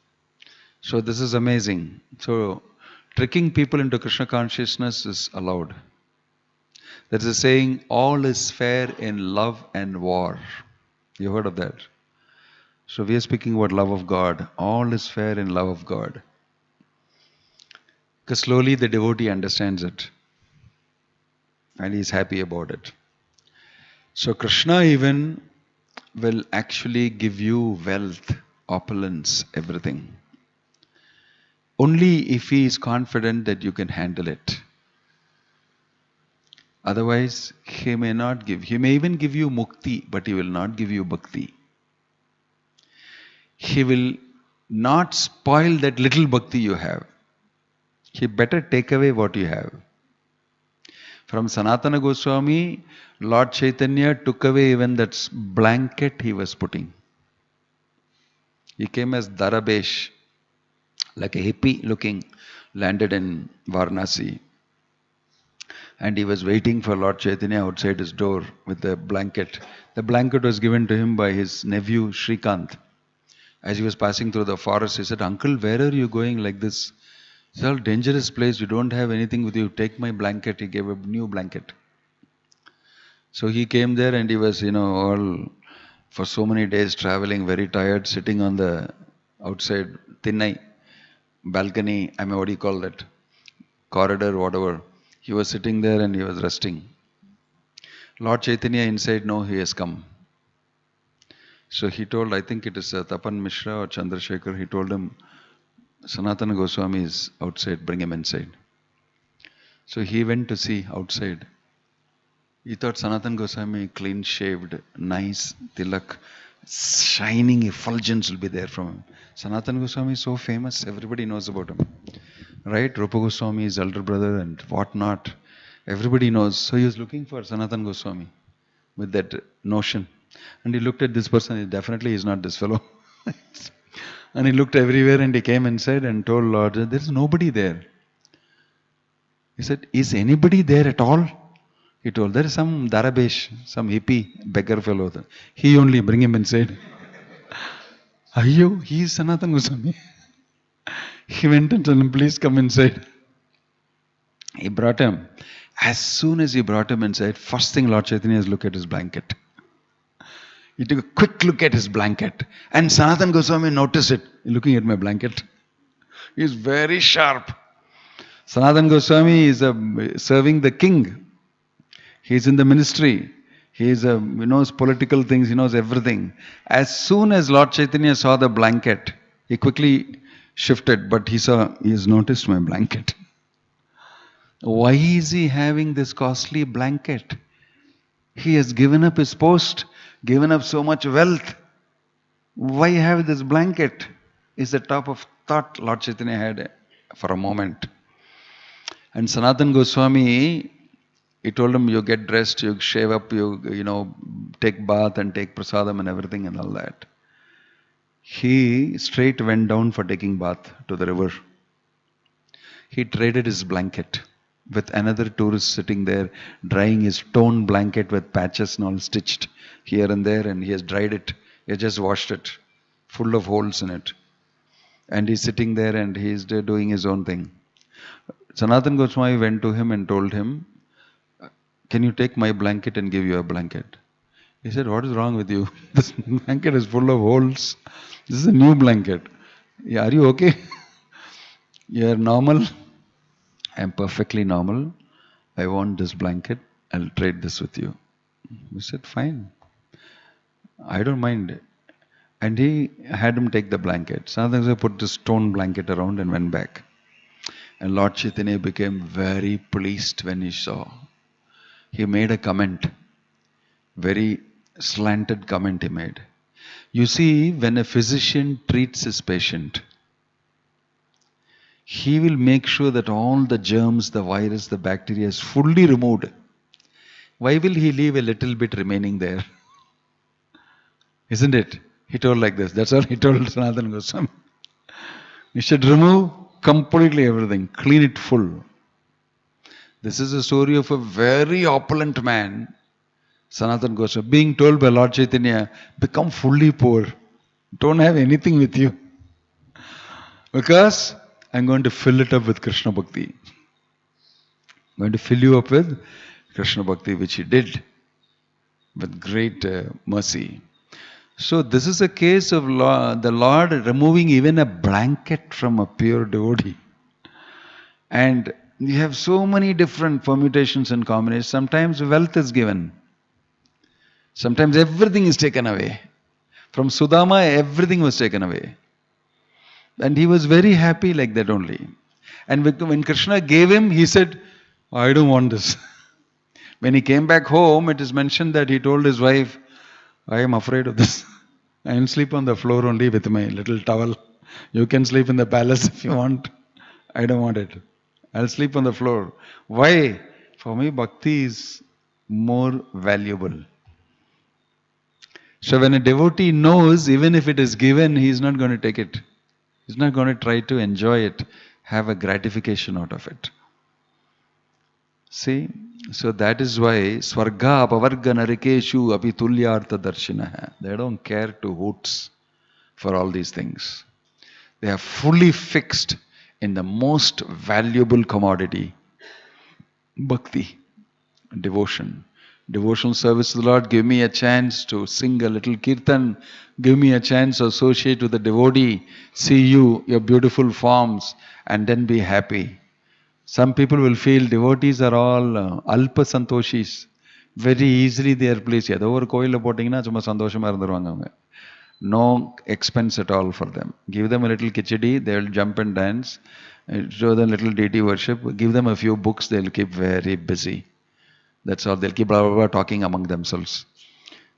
Speaker 1: So this is amazing. So tricking people into Krishna consciousness is allowed. There is a saying, all is fair in love and war. You heard of that? So we are speaking about love of God. All is fair in love of God. Because slowly the devotee understands it. And he is happy about it. So Krishna even will actually give you wealth, opulence, everything. Only if he is confident that you can handle it. Otherwise, he may not give. He may even give you mukti, but he will not give you bhakti. He will not spoil that little bhakti you have. He better take away what you have. From Sanatana Goswami, Lord Chaitanya took away even that blanket he was putting. He came as Darabesh, like a hippie looking, landed in Varanasi. And he was waiting for Lord Chaitanya outside his door with the blanket. The blanket was given to him by his nephew Shrikant. As he was passing through the forest, he said, "Uncle, where are you going like this? It's a dangerous place. You don't have anything with you. Take my blanket." He gave a new blanket. So he came there and he was, all for so many days traveling, very tired, sitting on the outside Thinnai balcony. What do you call that? Corridor, whatever. He was sitting there and he was resting. Lord Chaitanya inside, no, he has come. So he told, I think it is Tapan Mishra or Chandrasekhar, he told him, Sanatana Goswami is outside, bring him inside. So he went to see outside. He thought Sanatana Goswami, clean shaved, nice, tilak, shining effulgence will be there from him. Sanatana Goswami is so famous, everybody knows about him. Right? Rupa Goswami, his elder brother and whatnot. Everybody knows. So he was looking for Sanatana Goswami with that notion. And he looked at this person, definitely is not this fellow. And he looked everywhere and he came inside and told Lord, there is nobody there. He said, is anybody there at all? He told, there is some Darabesh, some hippie, beggar fellow. He only, bring him inside. Ayyo, he is Sanatana Goswami. He went and told him, please come inside. He brought him. As soon as he brought him inside, first thing Lord Chaitanya is look at his blanket. He took a quick look at his blanket. And Sanatana Goswami noticed it. Looking at my blanket. He is very sharp. Sanatana Goswami is serving the king. He is in the ministry. He knows political things. He knows everything. As soon as Lord Chaitanya saw the blanket, he quickly shifted. But he has noticed my blanket. Why is he having this costly blanket? He has given up his post. Given up so much wealth. Why have this blanket? Is the top of thought Lord Chaitanya had for a moment. And Sanatana Goswami, he told him, you get dressed, you shave up, you take bath and take prasadam and everything and all that. He straight went down for taking bath to the river. He traded his blanket with another tourist sitting there, drying his torn blanket with patches and all stitched here and there, and he has dried it. He has just washed it, full of holes in it. And he's sitting there and he's doing his own thing. Sanatana Goswami went to him and told him, can you take my blanket and give you a blanket? He said, what is wrong with you? This blanket is full of holes. This is a new blanket. Are you okay? You are normal? I am perfectly normal. I want this blanket. I'll trade this with you. He said, fine. I don't mind. And he had him take the blanket. Sanatana put this stone blanket around and went back. And Lord Chaitanya became very pleased when he saw. He made a comment. Very slanted comment he made. You see, when a physician treats his patient, he will make sure that all the germs, the virus, the bacteria is fully removed. Why will he leave a little bit remaining there? Isn't it? He told like this. That's all he told Sanatana Goswami. You should remove completely everything. Clean it full. This is a story of a very opulent man, Sanatana Goswami, being told by Lord Chaitanya, become fully poor. Don't have anything with you. Because I'm going to fill it up with Krishna Bhakti. I'm going to fill you up with Krishna Bhakti, which he did with great mercy. So this is a case of the Lord removing even a blanket from a pure devotee. And you have so many different permutations and combinations. Sometimes wealth is given. Sometimes everything is taken away. From Sudama, everything was taken away. And he was very happy like that only. And when Krishna gave him, he said, I don't want this. When he came back home, it is mentioned that he told his wife, I am afraid of this. I will sleep on the floor only with my little towel. You can sleep in the palace if you want. I don't want it. I'll sleep on the floor. Why? For me, bhakti is more valuable. So when a devotee knows, even if it is given, he is not going to take it. He's not going to try to enjoy it, have a gratification out of it. See? So that is why Swarga Apavarga Narikeshu Api Tulyartha Darshinaha. They don't care to hoots for all these things. They are fully fixed in the most valuable commodity, bhakti, devotion. Devotional service to the Lord. Give me a chance to sing a little kirtan. Give me a chance to associate with the devotee, see you, your beautiful forms, and then be happy. Some people will feel devotees are all alpa santoshis. Very easily they are pleased. No expense at all for them. Give them a little khichdi, they will jump and dance. Show them little deity worship. Give them a few books, they will keep very busy. That's all. They'll keep blah, blah, blah, talking among themselves.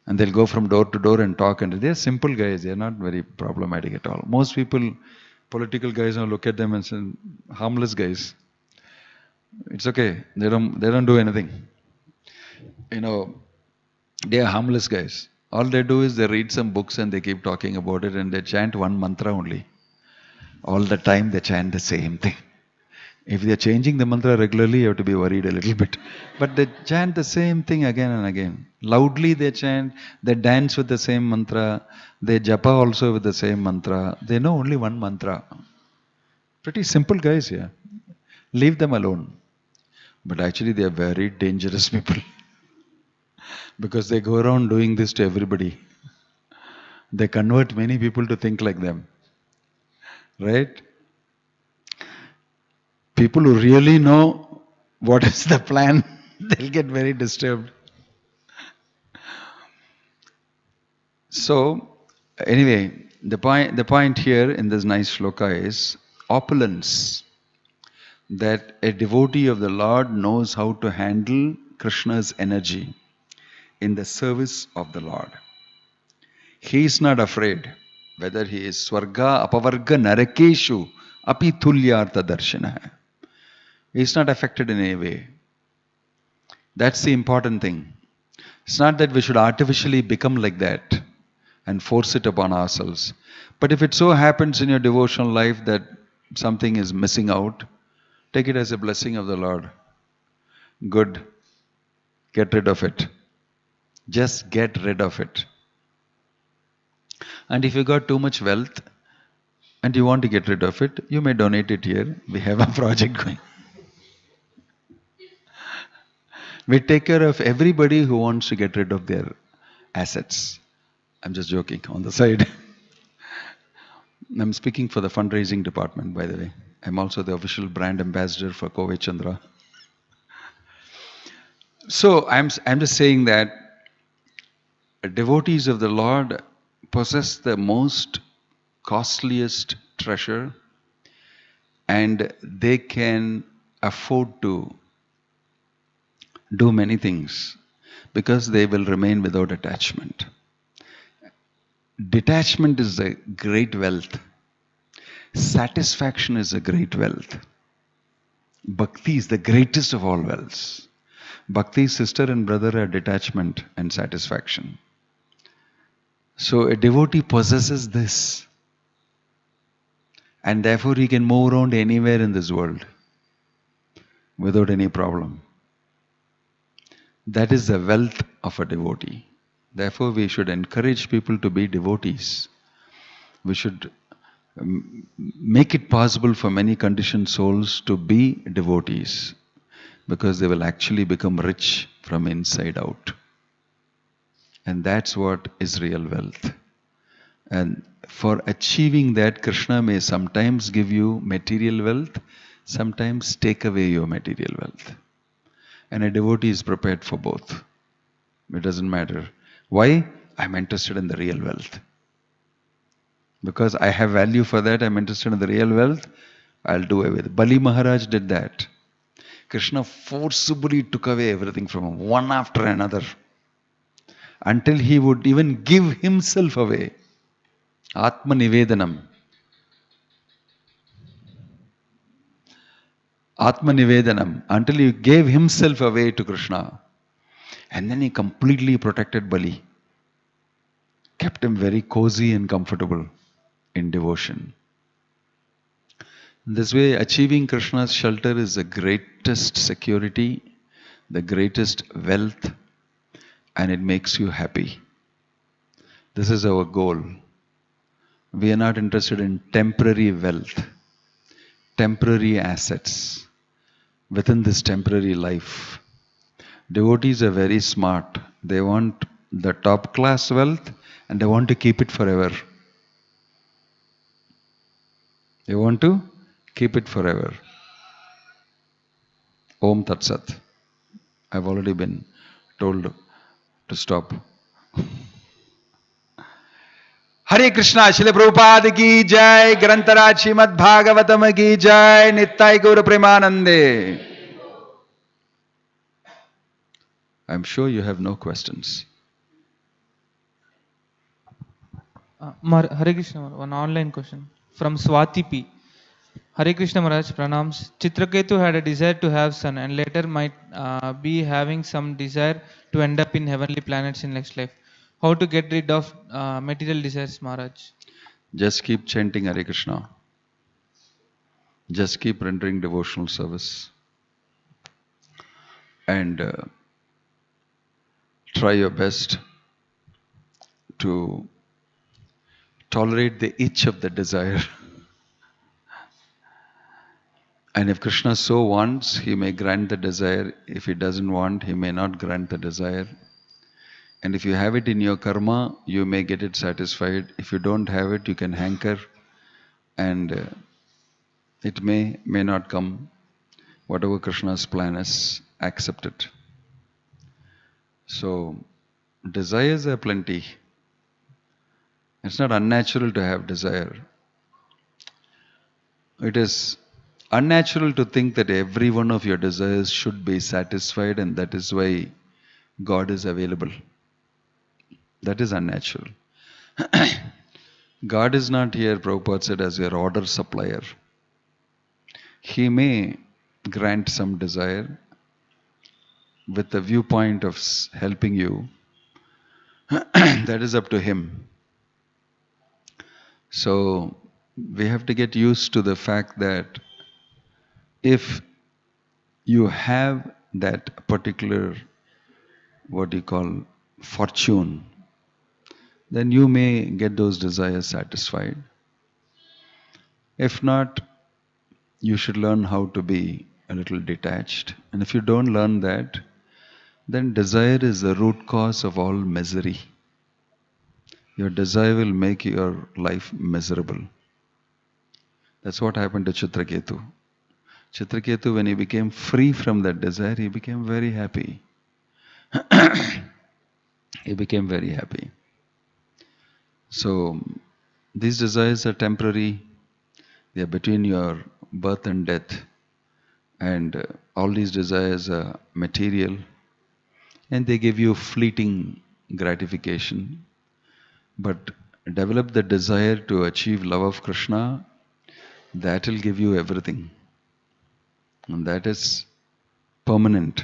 Speaker 1: And they'll go from door to door and talk. And they're simple guys. They're not very problematic at all. Most people, political guys, will look at them and say, harmless guys. It's okay. They don't do anything. They are harmless guys. All they do is they read some books and they keep talking about it and they chant one mantra only. All the time they chant the same thing. If they are changing the mantra regularly, you have to be worried a little bit. But they chant the same thing again and again. Loudly they chant, they dance with the same mantra, they japa also with the same mantra. They know only one mantra. Pretty simple guys here. Leave them alone. But actually they are very dangerous people. Because they go around doing this to everybody. They convert many people to think like them. Right? People who really know what is the plan, they'll get very disturbed. So, anyway, the point here in this nice shloka is opulence. That a devotee of the Lord knows how to handle Krishna's energy in the service of the Lord. He is not afraid whether he is Swarga Apavarga Narakeshu Api Tulyartha Darshinaha. He is not affected in any way. That's the important thing. It's not that we should artificially become like that and force it upon ourselves. But if it so happens in your devotional life that something is missing out, take it as a blessing of the Lord. Good. Get rid of it. Just get rid of it. And if you got too much wealth and you want to get rid of it, you may donate it here. We have a project going. We take care of everybody who wants to get rid of their assets. I'm just joking on the side. I'm speaking for the fundraising department, by the way. I'm also the official brand ambassador for Kove Chandra. So I'm just saying that devotees of the Lord possess the most costliest treasure and they can afford to do many things because they will remain without attachment. Detachment is a great wealth. Satisfaction is a great wealth. Bhakti is the greatest of all wealths. Bhakti's sister and brother are detachment and satisfaction. So a devotee possesses this. And therefore he can move around anywhere in this world without any problem. That is the wealth of a devotee. Therefore we should encourage people to be devotees. We should make it possible for many conditioned souls to be devotees because they will actually become rich from inside out. And that's what is real wealth. And for achieving that, Krishna may sometimes give you material wealth, sometimes take away your material wealth. And a devotee is prepared for both. It doesn't matter. Why? I'm interested in the real wealth. Because I have value for that, I'm interested in the real wealth, I'll do away with it. Bali Maharaj did that. Krishna forcibly took away everything from him, one after another, until he would even give himself away. Atma Nivedanam. Atma Nivedanam. Until he gave himself away to Krishna. And then he completely protected Bali. Kept him very cozy and comfortable in devotion. This way, achieving Krishna's shelter is the greatest security, the greatest wealth, and it makes you happy. This is our goal. We are not interested in temporary wealth, temporary assets within this temporary life. Devotees are very smart. They want the top class wealth and they want to keep it forever. They want to keep it forever. Om Tat Sat. I've already been told to stop. Hare Krishna, Srila Prabhupada ki jai, Grantaraj Srimad Bhagavatam ki jai, Nittai Gaura Premanande. I'm sure you have no questions.
Speaker 2: Hare Krishna, one online question from Swati P. Hare Krishna Maharaj, pranams. Chitraketu had a desire to have son and later might be having some desire to end up in heavenly planets in next life. How to get rid of material desires, Maharaj?
Speaker 1: Just keep chanting Hare Krishna. Just keep rendering devotional service. And try your best to tolerate the itch of the desire. And if Krishna so wants, he may grant the desire. If he doesn't want, he may not grant the desire. And if you have it in your karma, you may get it satisfied. If you don't have it, you can hanker and it may not come. Whatever Krishna's plan is, accept it. So, desires are plenty. It's not unnatural to have desire. It is unnatural to think that every one of your desires should be satisfied and that is why God is available. That is unnatural. God is not here, Prabhupada said, as your order supplier. He may grant some desire with the viewpoint of helping you. That is up to him. So, we have to get used to the fact that if you have that particular, what you call, fortune, then you may get those desires satisfied. If not, you should learn how to be a little detached. And if you don't learn that, then desire is the root cause of all misery. Your desire will make your life miserable. That's what happened to Chitraketu. Chitraketu, when he became free from that desire, he became very happy. He became very happy. So, these desires are temporary. They are between your birth and death. And all these desires are material. And they give you fleeting gratification. But develop the desire to achieve love of Krishna, that will give you everything. And that is permanent.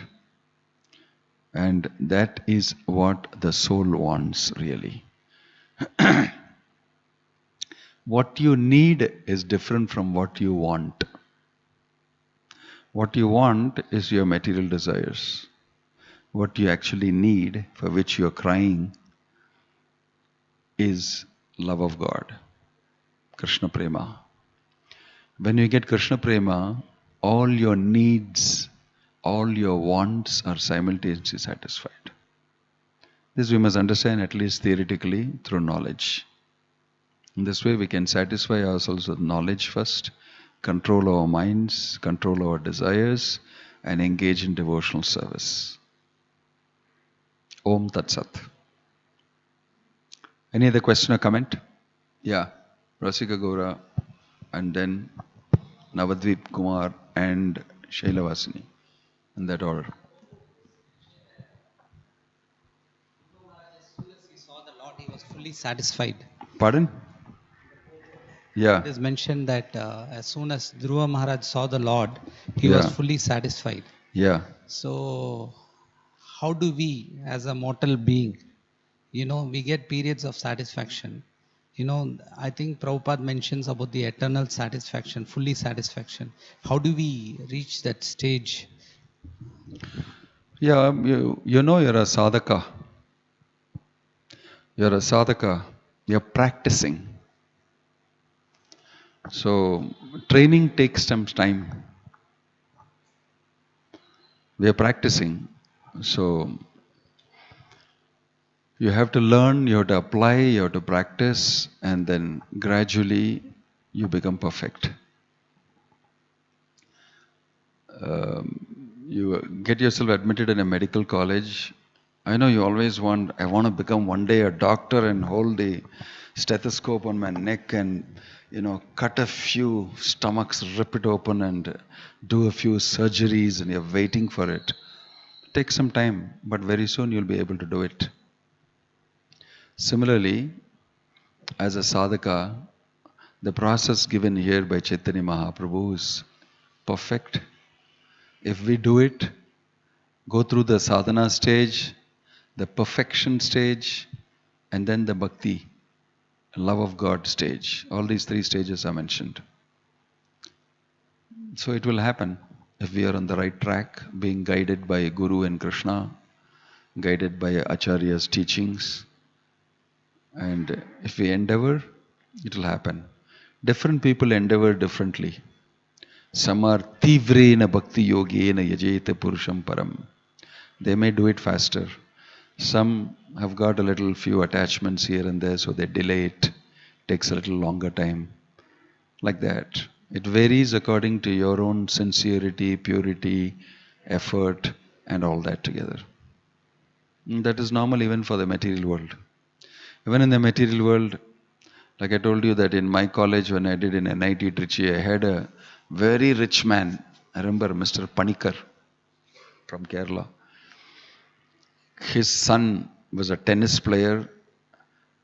Speaker 1: And that is what the soul wants, really. What you need is different from what you want. What you want is your material desires. What you actually need, for which you are crying, is love of God. Krishna Prema. When you get Krishna Prema, all your needs, all your wants are simultaneously satisfied. This we must understand at least theoretically through knowledge. In this way we can satisfy ourselves with knowledge first, control our minds, control our desires, and engage in devotional service. Om Tat Sat. Any other question or comment? Yeah, Rasika Gora, and then Navadvip Kumar and Shailavasini, in that order.
Speaker 3: As soon as he saw the Lord, he was fully satisfied.
Speaker 1: Pardon? Yeah.
Speaker 3: It is mentioned that as soon as Dhruva Maharaj saw the Lord, he was fully satisfied.
Speaker 1: Yeah.
Speaker 3: So, how do we, as a mortal being, we get periods of satisfaction. I think Prabhupada mentions about the eternal satisfaction, fully satisfaction. How do we reach that stage?
Speaker 1: Yeah, you know you're a sadhaka. You're a sadhaka. You're practicing. So, training takes some time. We are practicing. So, you have to learn, you have to apply, you have to practice, and then gradually you become perfect. You get yourself admitted in a medical college. I know you always I want to become one day a doctor and hold the stethoscope on my neck and, cut a few stomachs, rip it open and do a few surgeries, and you're waiting for it. It takes some time, but very soon you'll be able to do it. Similarly, as a sadhaka, the process given here by Chaitanya Mahaprabhu is perfect. If we do it, go through the sadhana stage, the perfection stage, and then the bhakti, love of God stage. All these three stages are mentioned. So it will happen if we are on the right track, being guided by Guru and Krishna, guided by Acharya's teachings. And if we endeavor, it will happen. Different people endeavor differently. Some are tivrena bhakti yogena yajeta purusham param. They may do it faster. Some have got a little few attachments here and there, so they delay it. Takes a little longer time. Like that. It varies according to your own sincerity, purity, effort, and all that together. And that is normal even for the material world. Even in the material world, like I told you that in my college when I did in NIT Trichy, I had a very rich man. I remember Mr. Panikar from Kerala. His son was a tennis player,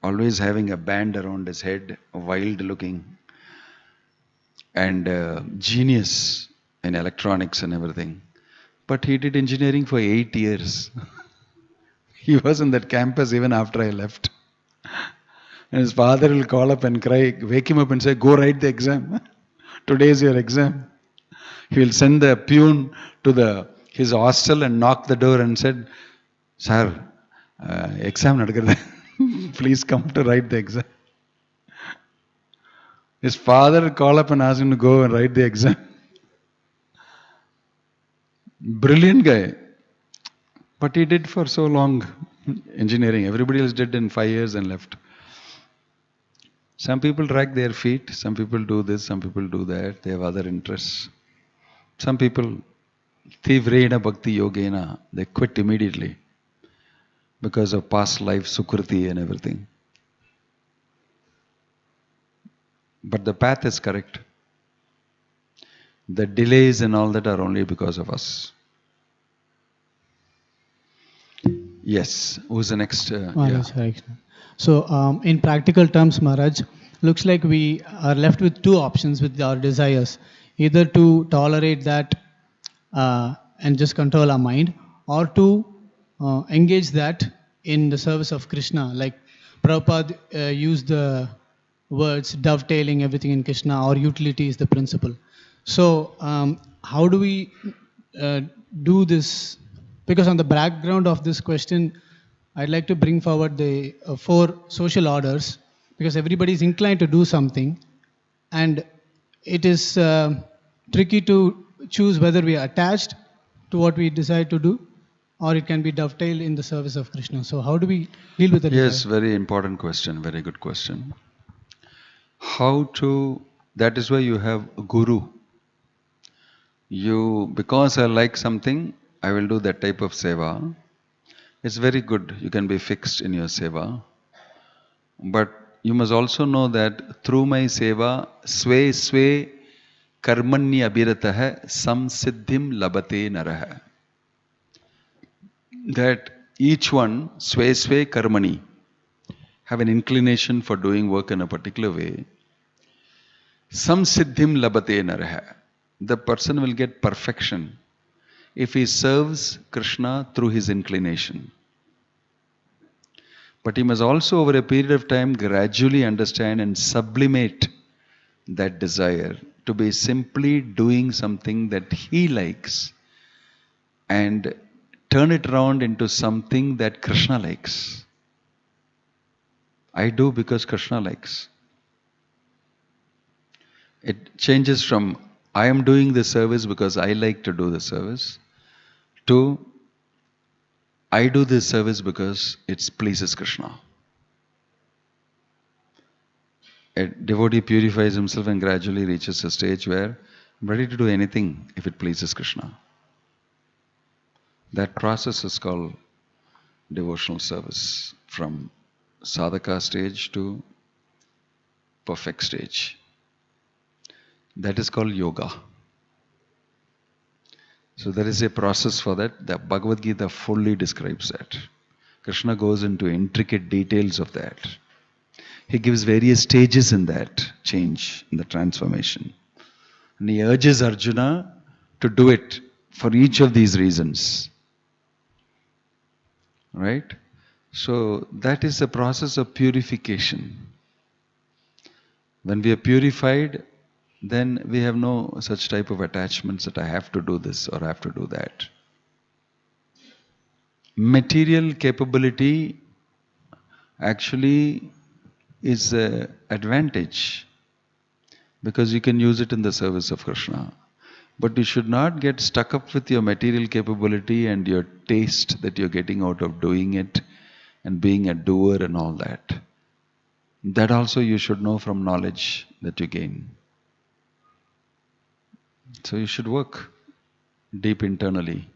Speaker 1: always having a band around his head, wild looking, and genius in electronics and everything. But he did engineering for 8 years. He was in that campus even after I left. And his father will call up and cry, wake him up and say, go write the exam. Today is your exam. He will send the peon to his hostel and knock the door and said, Sir, exam nadakirudhu. Please come to write the exam. His father will call up and ask him to go and write the exam. Brilliant guy. But he did for so long engineering. Everybody else did in 5 years and left. Some people drag their feet, some people do this, some people do that, they have other interests. Some people, tivrena bhakti yogena, they quit immediately because of past life sukriti and everything. But the path is correct. The delays and all that are only because of us. Yes, who's the next?
Speaker 4: Maharaj, Hare Krishna. So, in practical terms, Maharaj, looks like we are left with two options with our desires. Either to tolerate that and just control our mind, or to engage that in the service of Krishna. Like Prabhupada used the words dovetailing everything in Krishna, or utility is the principle. So, how do we do this? Because on the background of this question, I'd like to bring forward the 4 social orders, because everybody is inclined to do something, and it is tricky to choose whether we are attached to what we decide to do, or it can be dovetailed in the service of Krishna. So how do we deal with that?
Speaker 1: Yes, very important question, very good question. That is why you have a guru. Because I like something, I will do that type of seva. It's very good. You can be fixed in your seva. But you must also know that through my seva, swe karmanya abhiratah samsiddhim labate narah. That each one, swe karmani, have an inclination for doing work in a particular way. Samsiddhim labate narah. The person will get perfection if he serves Krishna through his inclination. But he must also, over a period of time, gradually understand and sublimate that desire to be simply doing something that he likes and turn it around into something that Krishna likes. I do because Krishna likes. It changes from I am doing the service because I like to do the service to I do this service because it pleases Krishna. A devotee purifies himself and gradually reaches a stage where I'm ready to do anything if it pleases Krishna. That process is called devotional service, from sadhaka stage to perfect stage. That is called yoga. So there is a process for that. The Bhagavad Gita fully describes that. Krishna goes into intricate details of that. He gives various stages in that change, in the transformation. And he urges Arjuna to do it for each of these reasons. Right? So that is a process of purification. When we are purified, then we have no such type of attachments that I have to do this or I have to do that. Material capability actually is an advantage because you can use it in the service of Krishna. But you should not get stuck up with your material capability and your taste that you're getting out of doing it and being a doer and all that. That also you should know from knowledge that you gain. So you should work deep internally.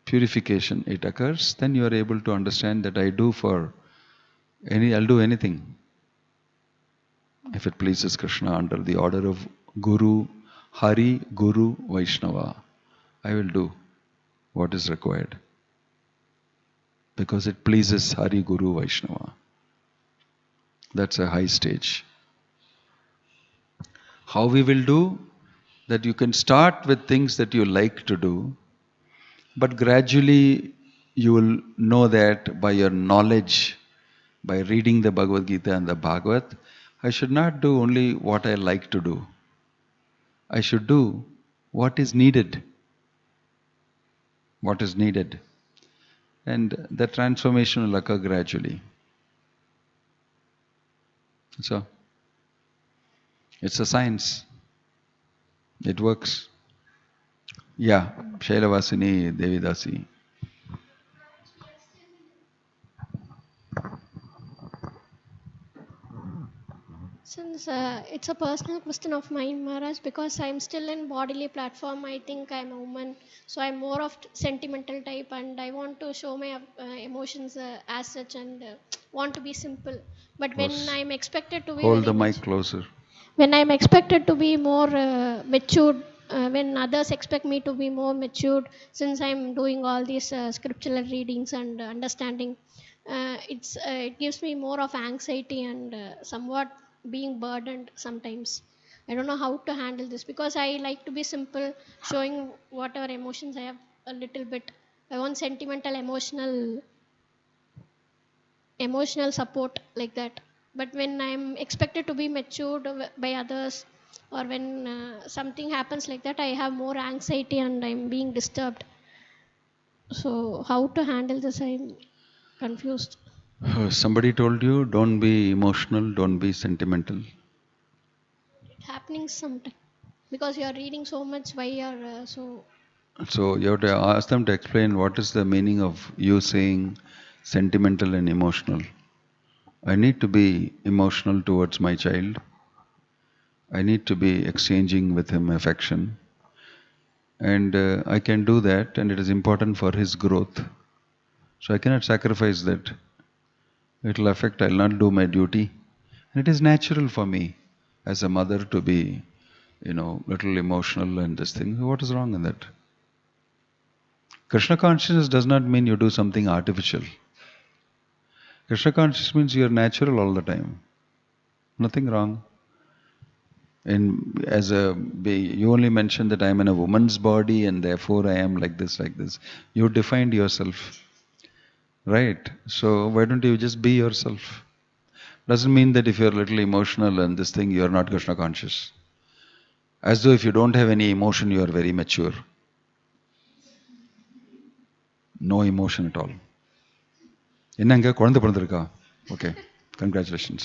Speaker 1: Purification, it occurs, then you are able to understand that I'll do anything if it pleases Krishna under the order of Guru, Hari, Guru, Vaishnava. I will do what is required because it pleases Hari, Guru, Vaishnava. That's a high stage. How we will do? That you can start with things that you like to do, but gradually you will know that by your knowledge, by reading the Bhagavad Gita and the Bhagavat, I should not do only what I like to do. I should do what is needed. What is needed. And the transformation will occur gradually. So, it's a science. It works. Yeah, Shailavasini Devidasi.
Speaker 5: Since it's a personal question of mine, Maharaj, because I'm still in bodily platform, I think I'm a woman, so I'm more of sentimental type, and I want to show my emotions as such, and want to be simple. But when I'm expected to be
Speaker 1: Hold the mic closer.
Speaker 5: When I'm expected to be more matured, when others expect me to be more matured, since I'm doing all these scriptural readings and understanding, it gives me more of anxiety and somewhat being burdened sometimes. I don't know how to handle this because I like to be simple, showing whatever emotions I have a little bit. I want sentimental, emotional support like that. But when I'm expected to be matured by others, or when something happens like that, I have more anxiety and I'm being disturbed. So how to handle this? I'm confused.
Speaker 1: Somebody told you, don't be emotional, don't be sentimental.
Speaker 5: It's happening sometimes because you are reading so much. Why you're so?
Speaker 1: So you have to ask them to explain what is the meaning of you saying sentimental and emotional. I need to be emotional towards my child. I need to be exchanging with him affection. And I can do that, and it is important for his growth. So I cannot sacrifice that. It will affect, I will not do my duty. And it is natural for me as a mother to be, little emotional and this thing. What is wrong in that? Krishna consciousness does not mean you do something artificial. Krishna consciousness means you are natural all the time. Nothing wrong. And you only mentioned that I am in a woman's body and therefore I am like this, like this. You defined yourself. Right? So why don't you just be yourself? Doesn't mean that if you're a little emotional and this thing, you're not Krishna conscious. As though if you don't have any emotion, you are very mature. No emotion at all. என்னங்க குழந்தை பிறந்திருக்கா? Okay, congratulations.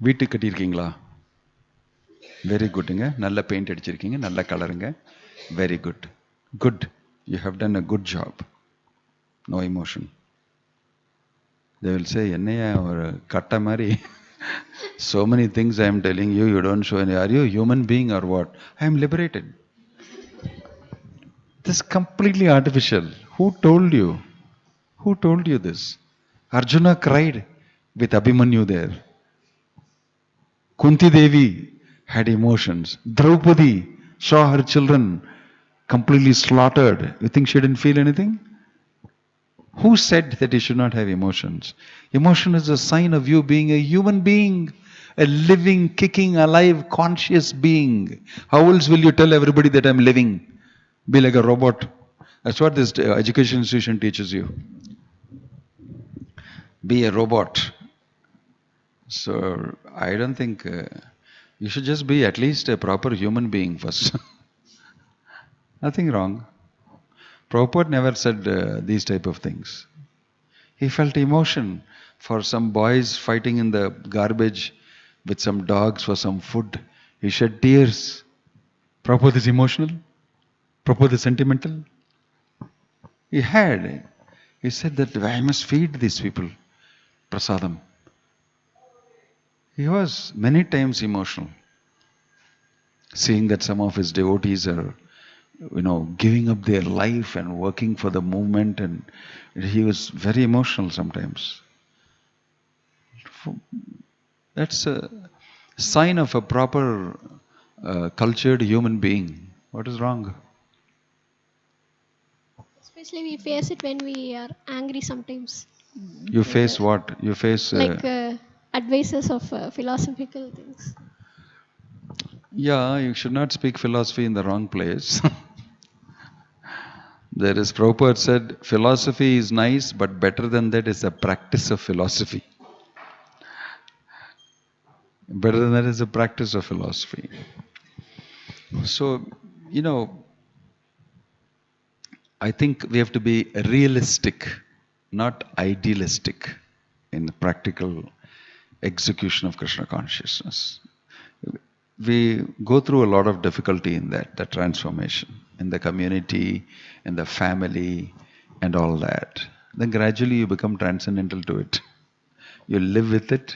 Speaker 1: வீட்டுக்கு கட்டியிருக்கீங்களா? Very goodங்க. நல்ல paint அடிச்சிருக்கீங்க, நல்ல கலருங்க. Very good. Good. You have done a good job. No emotion. They will say, என்னையா ஒரு கட்ட மாதிரி so many things I am telling you, you don't show any. Are you a human being or what? I am liberated. This is completely artificial. Who told you? Who told you this? Arjuna cried with Abhimanyu there. Kunti Devi had emotions. Draupadi saw her children completely slaughtered. You think she didn't feel anything? Who said that you should not have emotions? Emotion is a sign of you being a human being, a living, kicking, alive, conscious being. How else will you tell everybody that I'm living? Be like a robot. That's what this education institution teaches you. Be a robot. So I don't think you should just be at least a proper human being first. Nothing wrong. Prabhupada never said these type of things. He felt emotion for some boys fighting in the garbage with some dogs for some food. He shed tears. Prabhupada is emotional. Prabhupada is sentimental. He said that I must feed these people prasadam. He was many times emotional, seeing that some of his devotees are giving up their life and working for the movement, and he was very emotional sometimes. That's a sign of a proper cultured human being. What is wrong?
Speaker 5: Especially we face it when we are angry sometimes.
Speaker 1: You face what? You face
Speaker 5: advices of philosophical things.
Speaker 1: Yeah, you should not speak philosophy in the wrong place. There is, Prabhupada said, philosophy is nice, but better than that is the practice of philosophy. Better than that is the practice of philosophy. So, I think we have to be realistic, not idealistic in the practical execution of Krishna consciousness. We go through a lot of difficulty in that, the transformation, in the community, in the family, and all that. Then gradually you become transcendental to it. You live with it,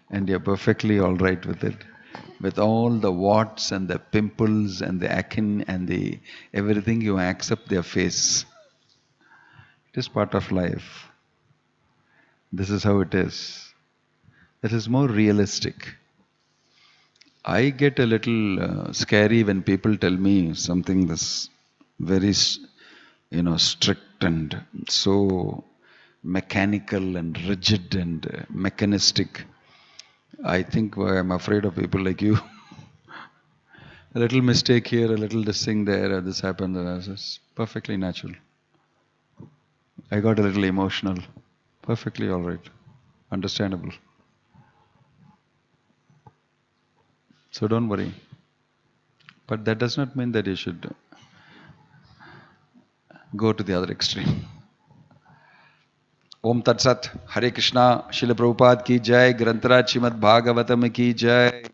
Speaker 1: and you're perfectly all right with it. With all the warts and the pimples and the acne and the everything, you accept their face. It is part of life. This is how it is. That is more realistic. I get a little scary when people tell me something this very, strict and so mechanical and rigid and mechanistic. I think I'm afraid of people like you. A little mistake here, a little this thing there, this happened, it's perfectly natural. I got a little emotional. Perfectly all right. Understandable. So don't worry. But that does not mean that you should go to the other extreme. Om Tat Sat. Hare Krishna. Srila Prabhupada ki jai. Grantaraj Srimad Bhagavatam ki jai.